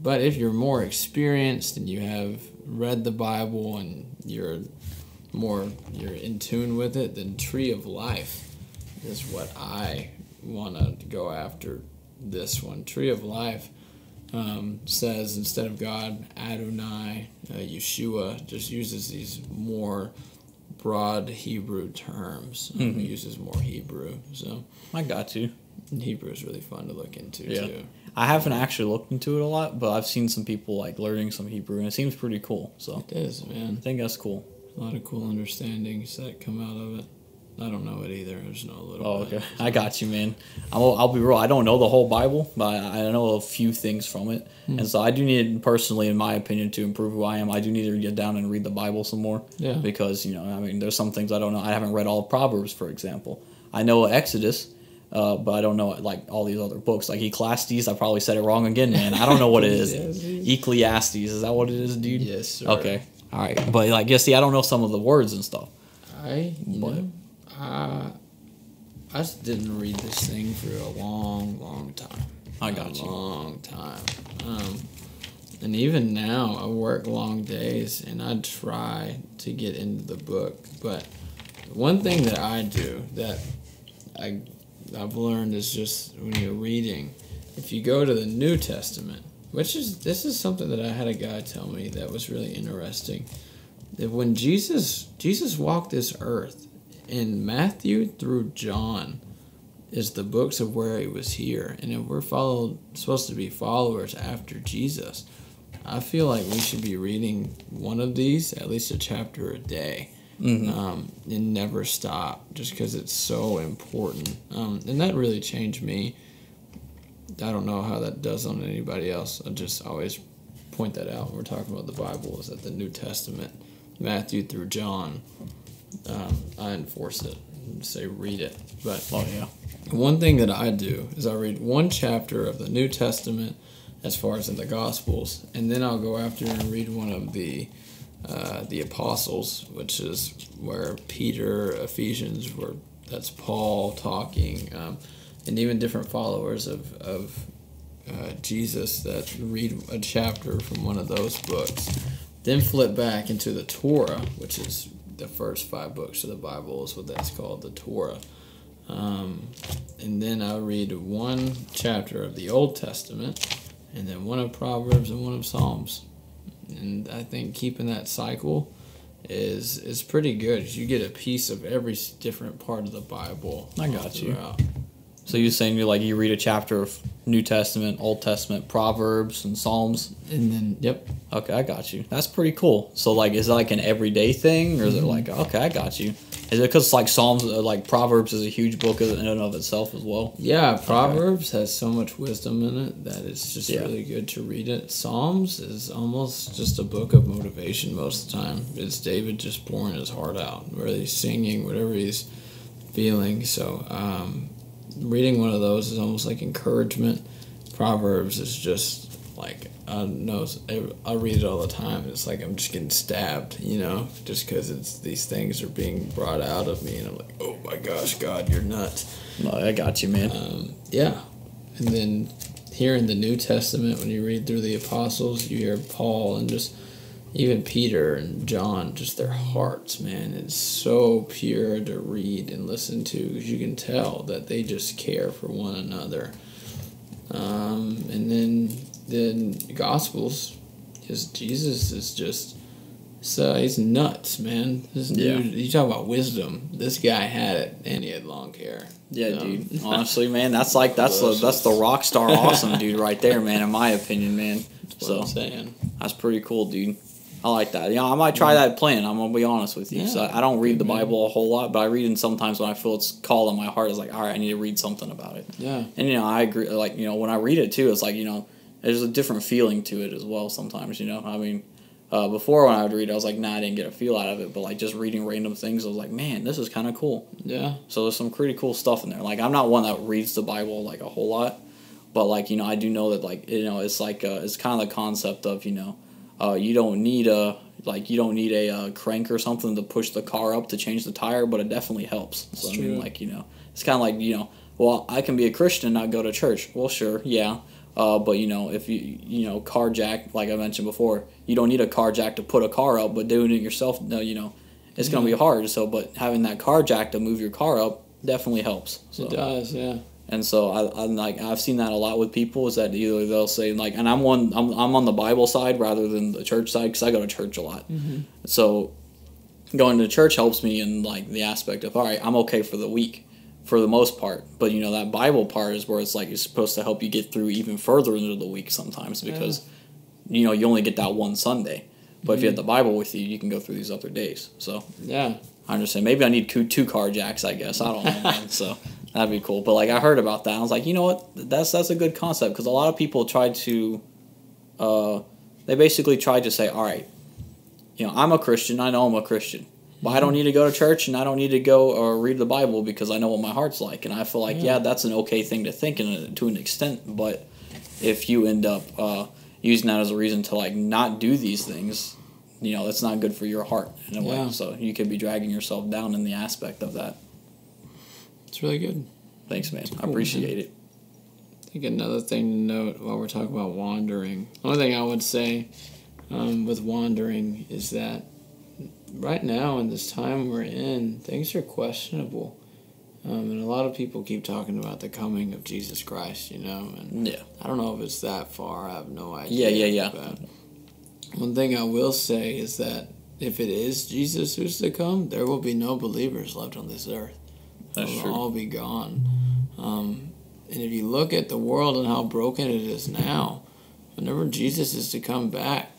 But if you're more experienced and you have read the Bible and you're in tune with it, then Tree of Life is what I want to go after. This one, Tree of Life. Says instead of God, Adonai, Yeshua, just uses these more broad Hebrew terms. Uses more Hebrew. So I got you. Hebrew is really fun to look into too. I haven't actually looked into it a lot, but I've seen some people like learning some Hebrew, and it seems pretty cool. So it is, man. I think that's cool. A lot of cool understandings that come out of it. I don't know it either. I just know a little Oh, bit. okay. I got you, man. I'll be real. I don't know the whole Bible, but I know a few things from it. And so I do need, personally, in my opinion, to improve who I am, I do need to get down and read the Bible some more. Yeah. Because, there's some things I don't know. I haven't read all of Proverbs, for example. I know Exodus, but I don't know, like, all these other books. Like Ecclesiastes, I probably said it wrong again, man. I don't know what it is. Ecclesiastes. Is that what it is, dude? Yes, sir. Okay. All right. But, like, I don't know some of the words and stuff. I just didn't read this thing for a long, long time. I got a you. long time. And even now, I work long days, and I try to get into the book. But one thing that I do that I've learned is just when you're reading, if you go to the New Testament, this is something that I had a guy tell me that was really interesting. That when Jesus walked this earth, in Matthew through John is the books of where he was here. And if we're supposed to be followers after Jesus, I feel like we should be reading one of these, at least a chapter a day, and never stop, just because it's so important. And that really changed me. I don't know how that does on anybody else. I just always point that out when we're talking about the Bible, is that the New Testament, Matthew through John, I enforce it and say read it. But one thing that I do is I read one chapter of the New Testament as far as in the Gospels, and then I'll go after and read one of the Apostles, which is where Peter, Ephesians, where that's Paul talking, and even different followers of Jesus that read a chapter from one of those books. Then flip back into the Torah, which is the first 5 books of the Bible, is what that's called, the Torah. And then I read one chapter of the Old Testament, and then one of Proverbs and one of Psalms. And I think keeping that cycle is pretty good. You get a piece of every different part of the Bible. I got you. So you're saying you read a chapter of New Testament, Old Testament, Proverbs, and Psalms? And then, yep. Okay, I got you. That's pretty cool. So, is it an everyday thing? Or is it okay, I got you. Is it because, Psalms, Proverbs is a huge book in and of itself as well? Yeah, Proverbs has so much wisdom in it that it's just really good to read it. Psalms is almost just a book of motivation most of the time. It's David just pouring his heart out, whether he's singing, whatever he's feeling. So, reading one of those is almost like encouragement. Proverbs is just I read it all the time. It's like I'm just getting stabbed, just because these things are being brought out of me, and I'm like, oh my gosh, God, you're nuts. No, I got you, man. Yeah. And then here in the New Testament, when you read through the apostles, you hear Paul and just even Peter and John, just their hearts, man. It's so pure to read and listen to, because you can tell that they just care for one another. And then the Gospels, because Jesus is just, he's nuts, man. This dude, you talk about wisdom. This guy had it, and he had long hair. Yeah, dude. Honestly, man, that's the rock star awesome dude right there, man, in my opinion, man. That's what I'm saying. That's pretty cool, dude. I like that. I might try that plan. I'm going to be honest with you. Yeah. So I don't read the Bible a whole lot, but I read it sometimes when I feel it's called on my heart. It's all right, I need to read something about it. Yeah. And, I agree. When I read it, too, it's there's a different feeling to it as well sometimes, before when I would read, I was like, nah, I didn't get a feel out of it. But, just reading random things, I was like, man, this is kind of cool. Yeah. So there's some pretty cool stuff in there. I'm not one that reads the Bible, a whole lot. But, I do know that, it's it's kind of the concept of, you don't need a crank or something to push the car up to change the tire, but it definitely helps. So true. It's kind of well, I can be a Christian and not go to church. Well, sure, yeah. But if you car jack, like I mentioned before, you don't need a car jack to put a car up, but doing it yourself, it's going to be hard. So, but having that car jack to move your car up definitely helps. So. It does, yeah. And so I've seen that a lot with people, is that either they'll say and I'm on the Bible side rather than the church side, because I go to church a lot. Mm-hmm. So going to church helps me in the aspect of, all right, I'm okay for the week for the most part, but that Bible part is where it's it's supposed to help you get through even further into the week sometimes, because you only get that one Sunday, but if you have the Bible with you, you can go through these other days. So yeah, I'm just saying maybe I need two car jacks, I guess. I don't know, man. So. That'd be cool. But I heard about that. I was like, you know what? That's a good concept, because a lot of people tried to, they basically tried to say, all right, I'm a Christian. I know I'm a Christian, but I don't need to go to church, and I don't need to go or read the Bible, because I know what my heart's like. And I feel like, that's an okay thing to think to an extent. But if you end up using that as a reason to not do these things, that's not good for your heart in a way. So you could be dragging yourself down in the aspect of that. It's really good. Thanks, man. Cool, I appreciate it. Thank think another thing to note while we're talking about wandering, the only thing I would say with wandering is that right now in this time we're in, things are questionable. And a lot of people keep talking about the coming of Jesus Christ, you know. And yeah. I don't know if it's that far. I have no idea. Yeah. But one thing I will say is that if it is Jesus who's to come, there will be no believers left on this earth. That's They'll true. all be gone. And if you look at the world and how broken it is now, whenever Jesus is to come back,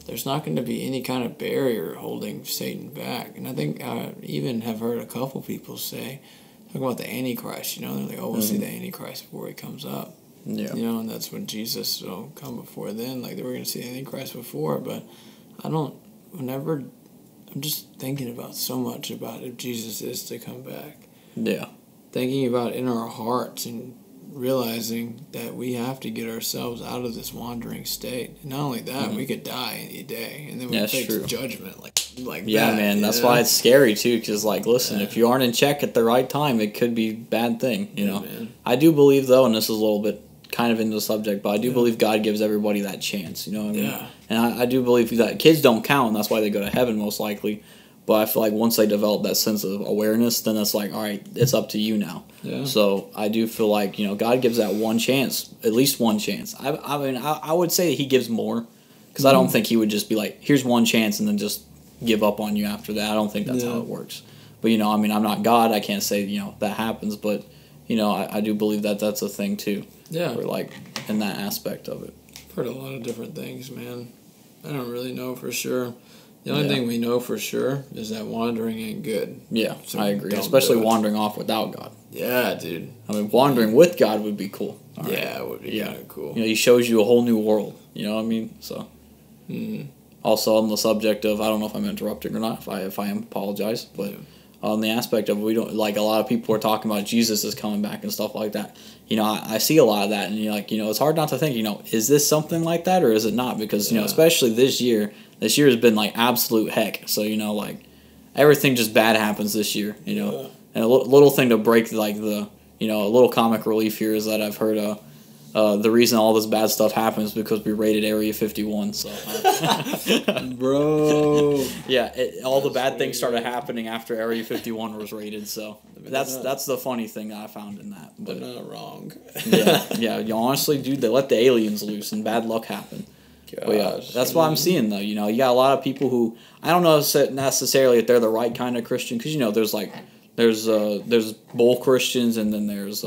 there's not going to be any kind of barrier holding Satan back. And I think I even have heard a couple people say, talking about the Antichrist, you know, they're like, oh, we'll see the Antichrist before he comes up. Yeah. You know, and that's when Jesus will come before then. Like, they were going to see the Antichrist before, but I'm just thinking about so much about if Jesus is to come back. Yeah. Thinking about in our hearts and realizing that we have to get ourselves out of this wandering state. And not only that, we could die any day, and then we face judgment like yeah, that. man. That's why it's scary too. Because like, listen, if you aren't in check at the right time, it could be a bad thing. You know. Man. I do believe though, and this is a little bit kind of into the subject, but I do believe God gives everybody that chance. You know what I mean? Yeah. And I do believe that kids don't count, and that's why they go to heaven most likely. But I feel like once they develop that sense of awareness, then it's like, all right, it's up to you now. Yeah. So I do feel like, you know, God gives that one chance, at least one chance. I mean, I would say that he gives more, because I don't think he would just be like, here's one chance and then just give up on you after that. I don't think that's how it works. But, you know, I mean, I'm not God. I can't say, you know, that happens. But, you know, I do believe that that's a thing too. Yeah. Or like in that aspect of it. I've heard a lot of different things, man. I don't really know for sure. The only thing we know for sure is that wandering ain't good. Yeah, So I agree. don't Especially do it. wandering off without God. Yeah, dude. I mean, wandering with God would be cool. All right. Yeah, it would be kind of cool. You know, he shows you a whole new world. You know what I mean? So. Also on the subject of, I don't know if I'm interrupting or not. If I am, apologize. But on the aspect of, we don't, like, a lot of people are talking about Jesus is coming back and stuff like that. You know, I see a lot of that, and you're like, you know, it's hard not to think, you know, is this something like that or is it not? Because, you know, especially this year has been like absolute heck. So, you know, like, everything just bad happens this year, you know. And a little thing to break, like, the, you know, a little comic relief here is that I've heard the reason all this bad stuff happens is because we raided Area 51. So, bro, yeah, all the bad things started happening after Area 51 was raided. So that's the funny thing that I found in that. But they're not wrong. yeah. You honestly, dude, they let the aliens loose and bad luck happened. But yeah, that's what I'm seeing though. You know, you got a lot of people who, I don't know necessarily if they're the right kind of Christian, because, you know, there's bull Christians, and then there's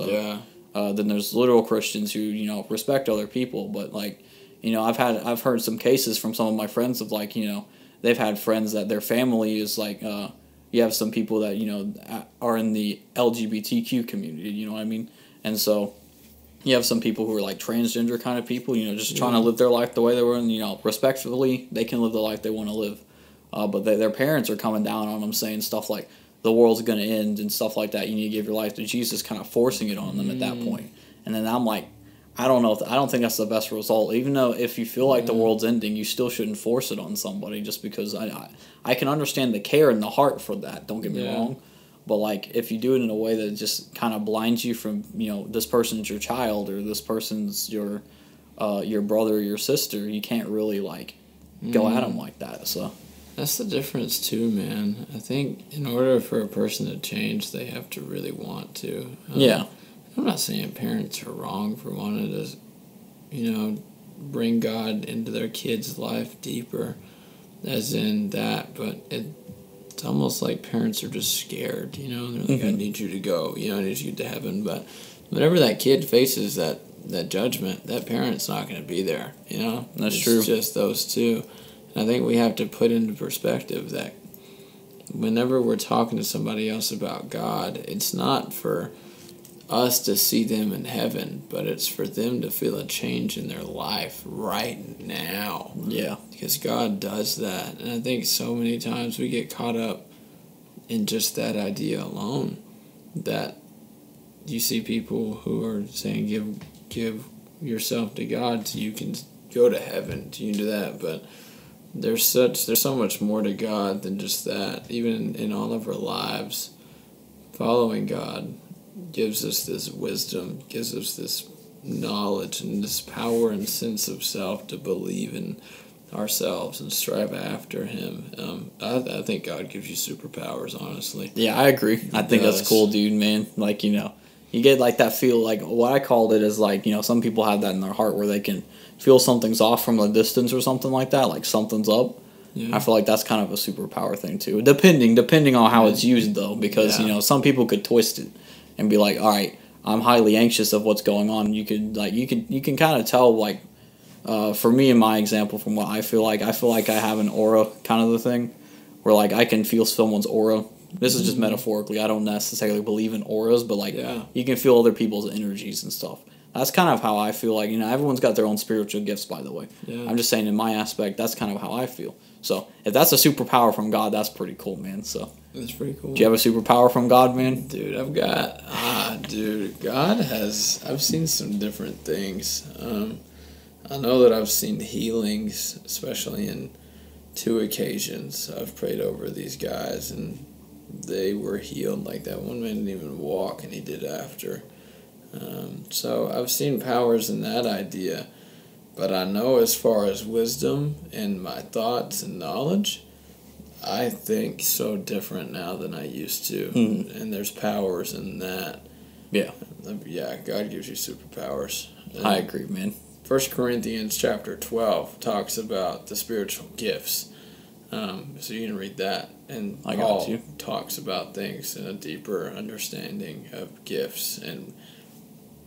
literal Christians who, you know, respect other people. But, like, you know, I've heard some cases from some of my friends of, like, you know, they've had friends that their family is like, you have some people that, you know, are in the LGBTQ community, you know what I mean? And so you have some people who are like transgender kind of people, you know, just trying to live their life the way they were, and, you know, respectfully, they can live the life they want to live. But their parents are coming down on them, saying stuff like, the world's going to end and stuff like that. You need to give your life to Jesus, kind of forcing it on them at that point. And then I'm like, I don't know. I don't think that's the best result. Even though if you feel like the world's ending, you still shouldn't force it on somebody, just because I can understand the care and the heart for that. Don't get me wrong. But, like, if you do it in a way that just kind of blinds you from, you know, this person's your child or this person's your brother or your sister, you can't really, like, go at them like that. So that's the difference too, man. I think in order for a person to change, they have to really want to. I'm not saying parents are wrong for wanting to, you know, bring God into their kids' life deeper, as in that, but it's almost like parents are just scared, you know. They're like, I need you to go, you know, I need you to heaven. But whenever that kid faces that judgment, that parent's not going to be there, you know. That's true. It's just those two. And I think we have to put into perspective that whenever we're talking to somebody else about God, it's not for us to see them in heaven, but it's for them to feel a change in their life right now. Yeah. Because God does that. And I think so many times we get caught up in just that idea alone, that you see people who are saying give yourself to God so you can go to heaven, so you can do that, but there's so much more to God than just that. Even in all of our lives, following God gives us this wisdom, gives us this knowledge and this power and sense of self to believe in ourselves and strive after Him. I think God gives you superpowers, honestly. Yeah, I agree. I think that's cool, dude, man. Like, you get like that feel, like what I called it is like, some people have that in their heart where they can feel something's off from a distance or something like that, like something's up. Yeah. I feel like that's kind of a superpower thing too, depending on how it's used though, because some people could twist it and be like, all right, I'm highly anxious of what's going on. You can kind of tell, like, for me in my example, from what I feel like I have an aura kind of the thing, where like I can feel someone's aura. This is just metaphorically. I don't necessarily believe in auras, but like you can feel other people's energies and stuff. That's kind of how I feel like, everyone's got their own spiritual gifts, by the way. Yeah. I'm just saying in my aspect, that's kind of how I feel. So if that's a superpower from God, that's pretty cool, man. So that's pretty cool. Do you have a superpower from God, man? Dude, I've seen some different things. I know that I've seen healings, especially in 2 occasions. I've prayed over these guys, and they were healed. Like that one man didn't even walk, and he did after. So I've seen powers in that idea. But I know as far as wisdom and my thoughts and knowledge, I think so different now than I used to. And there's powers in that. Yeah. Yeah, God gives you superpowers. And I agree, man. 1 Corinthians chapter 12 talks about the spiritual gifts. So you can read that. And Paul talks about things in a deeper understanding of gifts and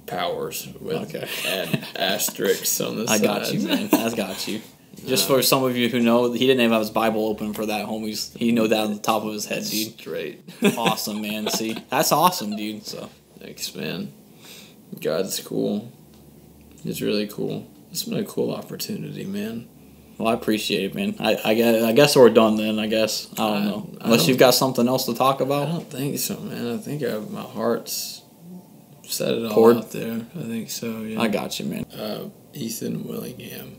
powers with and asterisks on the side. I got you, man. I got you. Just for some of you who know, he didn't even have his Bible open for that, homies. He knew that on the top of his head, dude. Straight. Awesome, man. See, that's awesome, dude. So thanks, man. God's cool. He's really cool. It's been a cool opportunity, man. Well, I appreciate it, man. I guess we're done then, I guess. I don't know. Unless you've got something else to talk about. I don't think so, man. I think my heart's set it all out there. I think so, yeah. I got you, man. Ethan Willingham.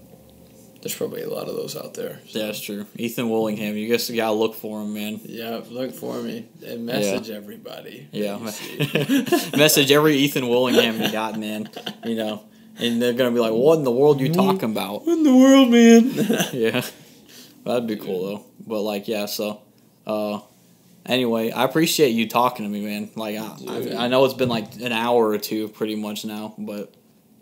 There's probably a lot of those out there. So. Yeah, that's true. Ethan Willingham. You guess you gotta look for him, man. Yeah, look for me. And message everybody. Yeah. Message every Ethan Willingham you got, man. And they're going to be like, what in the world are you talking about? What in the world, man? Yeah. That'd be cool, though. But, like, yeah, so... anyway, I appreciate you talking to me, man. Like, I know it's been, like, an hour or two pretty much now, but,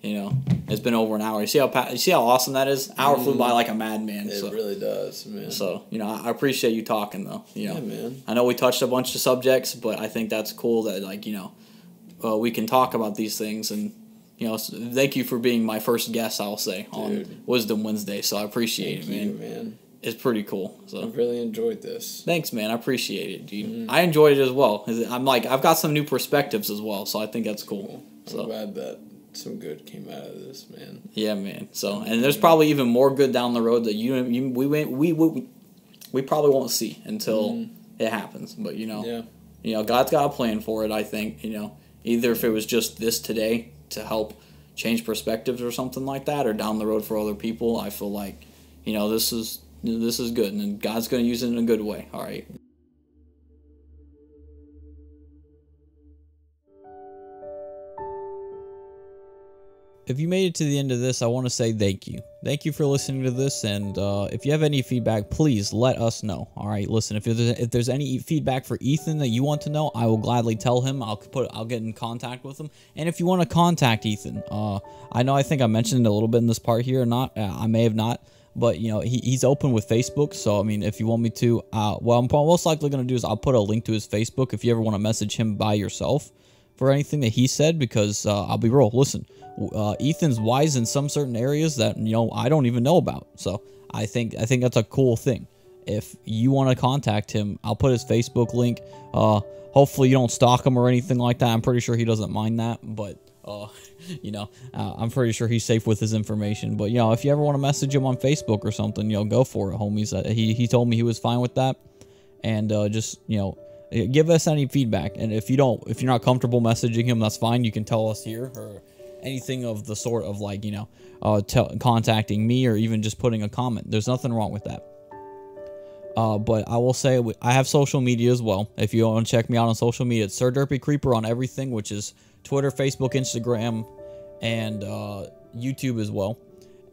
it's been over an hour. You see how awesome that is? Hour flew by like a madman. It really does, man. So, I appreciate you talking, though. Yeah, man. I know we touched a bunch of subjects, but I think that's cool that, like, we can talk about these things and... thank you for being my first guest, I'll say, on WhizDum Wednesday. So I appreciate it, man. Man. It's pretty cool. So I've really enjoyed this. Thanks, man. I appreciate it, dude. I enjoyed it as well. I've got some new perspectives as well, so I think that's cool. I'm glad that some good came out of this, man. Yeah, man. So, and there's probably even more good down the road that we probably won't see until it happens. But God's got a plan for it. I think either if it was just this today to help change perspectives or something like that, or down the road for other people, I feel like this is good, and God's going to use it in a good way. All right. If you made it to the end of this, I want to say thank you. Thank you for listening to this, and if you have any feedback, please let us know. All right, listen, if there's any feedback for Ethan that you want to know, I will gladly tell him. I'll get in contact with him. And if you want to contact Ethan, I think I mentioned it a little bit in this part here or not. I may have not, but he's open with Facebook. So I mean, if you want me to, what I'm most likely going to do is I'll put a link to his Facebook if you ever want to message him by yourself for anything that he said, because I'll be real. Listen, Ethan's wise in some certain areas that I don't even know about. So I think that's a cool thing. If you want to contact him, I'll put his Facebook link. Hopefully you don't stalk him or anything like that. I'm pretty sure he doesn't mind that, but I'm pretty sure he's safe with his information. But if you ever want to message him on Facebook or something, go for it, homies. He told me he was fine with that, and just give us any feedback. And if you're not comfortable messaging him, that's fine. You can tell us here, or anything of the sort of like contacting me, or even just putting a comment. There's nothing wrong with that. But I will say I have social media as well. If you want to check me out on social media, it's Sir Derpy Creeper on everything, which is Twitter, Facebook, Instagram, and YouTube as well.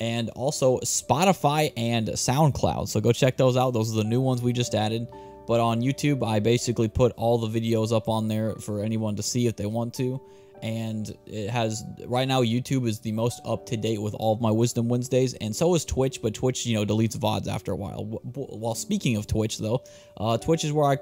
And also Spotify and SoundCloud. So go check those out. Those are the new ones we just added. But on YouTube, I basically put all the videos up on there for anyone to see if they want to. And it has, right now, YouTube is the most up-to-date with all of my WhizDum Wednesdays. And so is Twitch, but Twitch, deletes VODs after a while. While speaking of Twitch, though, Twitch is where I,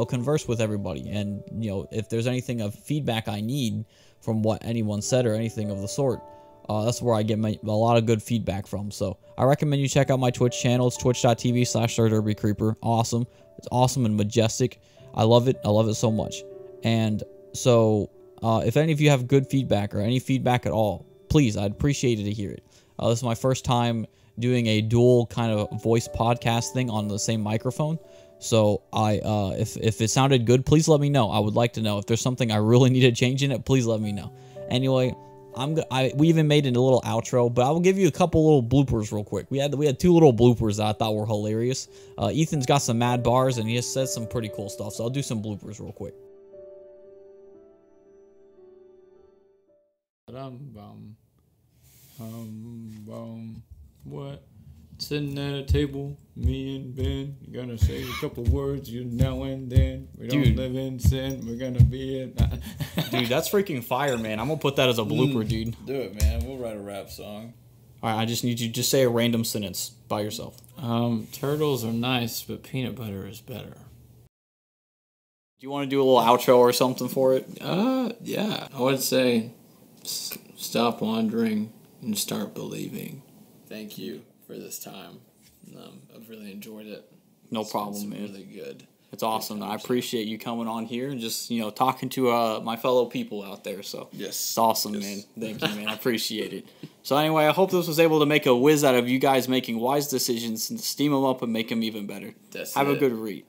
converse with everybody. And, if there's anything of feedback I need from what anyone said or anything of the sort, that's where I get a lot of good feedback from. So I recommend you check out my Twitch channel. It's twitch.tv/SirDerbyCreeper. Awesome. It's awesome and majestic. I love it. I love it so much. And so if any of you have good feedback or any feedback at all, please, I'd appreciate it to hear it. This is my first time doing a dual kind of voice podcast thing on the same microphone. So if it sounded good, please let me know. I would like to know. If there's something I really need to change in it, please let me know. Anyway, we even made it a little outro, but I will give you a couple little bloopers real quick. We had 2 little bloopers that I thought were hilarious. Ethan's got some mad bars, and he has said some pretty cool stuff, so I'll do some bloopers real quick. What? Sitting at a table, me and Ben, you're gonna say a couple words, now and then. We don't live in sin, we're gonna be in. Dude, that's freaking fire, man. I'm gonna put that as a blooper, dude. Do it, man. We'll write a rap song. Alright, I just need you to just say a random sentence by yourself. Turtles are nice, but peanut butter is better. Do you want to do a little outro or something for it? Yeah. I would say stop wandering and start believing. Thank you for this time. I've really enjoyed it. No problem, man. Really good. It's awesome. I appreciate you coming on here and just, talking to my fellow people out there. So yes, it's awesome, man. Thank you, man. I appreciate it. So anyway, I hope this was able to make a whiz out of you guys making wise decisions and steam them up and make them even better. Have a good reek.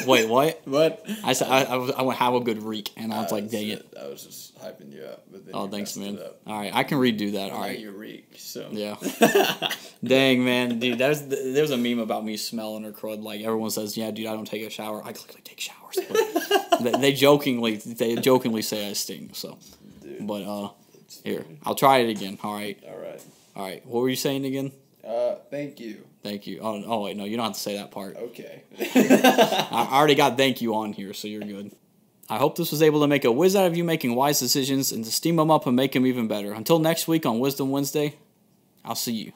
Wait, what? What? I said I want to have a good reek, and I was like, dang it. I was just hyping you up. But then thanks, man. All right, I can redo that. All right. You reek, so. Yeah. Dang, man. Dude, there's a meme about me smelling or crud. Like, everyone says, yeah, dude, I don't take a shower. I clearly take showers. But they jokingly say I stink, so. Dude, but, here, I'll try it again. All right. All right. What were you saying again? Thank you. Thank you. Oh, wait, no, you don't have to say that part. Okay. I already got thank you on here, so you're good. I hope this was able to make a whiz out of you making wise decisions and to steam them up and make them even better. Until next week on WhizDum Wednesday, I'll see you.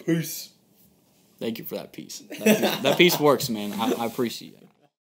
Peace. Thank you for that piece. That piece works, man. I appreciate it.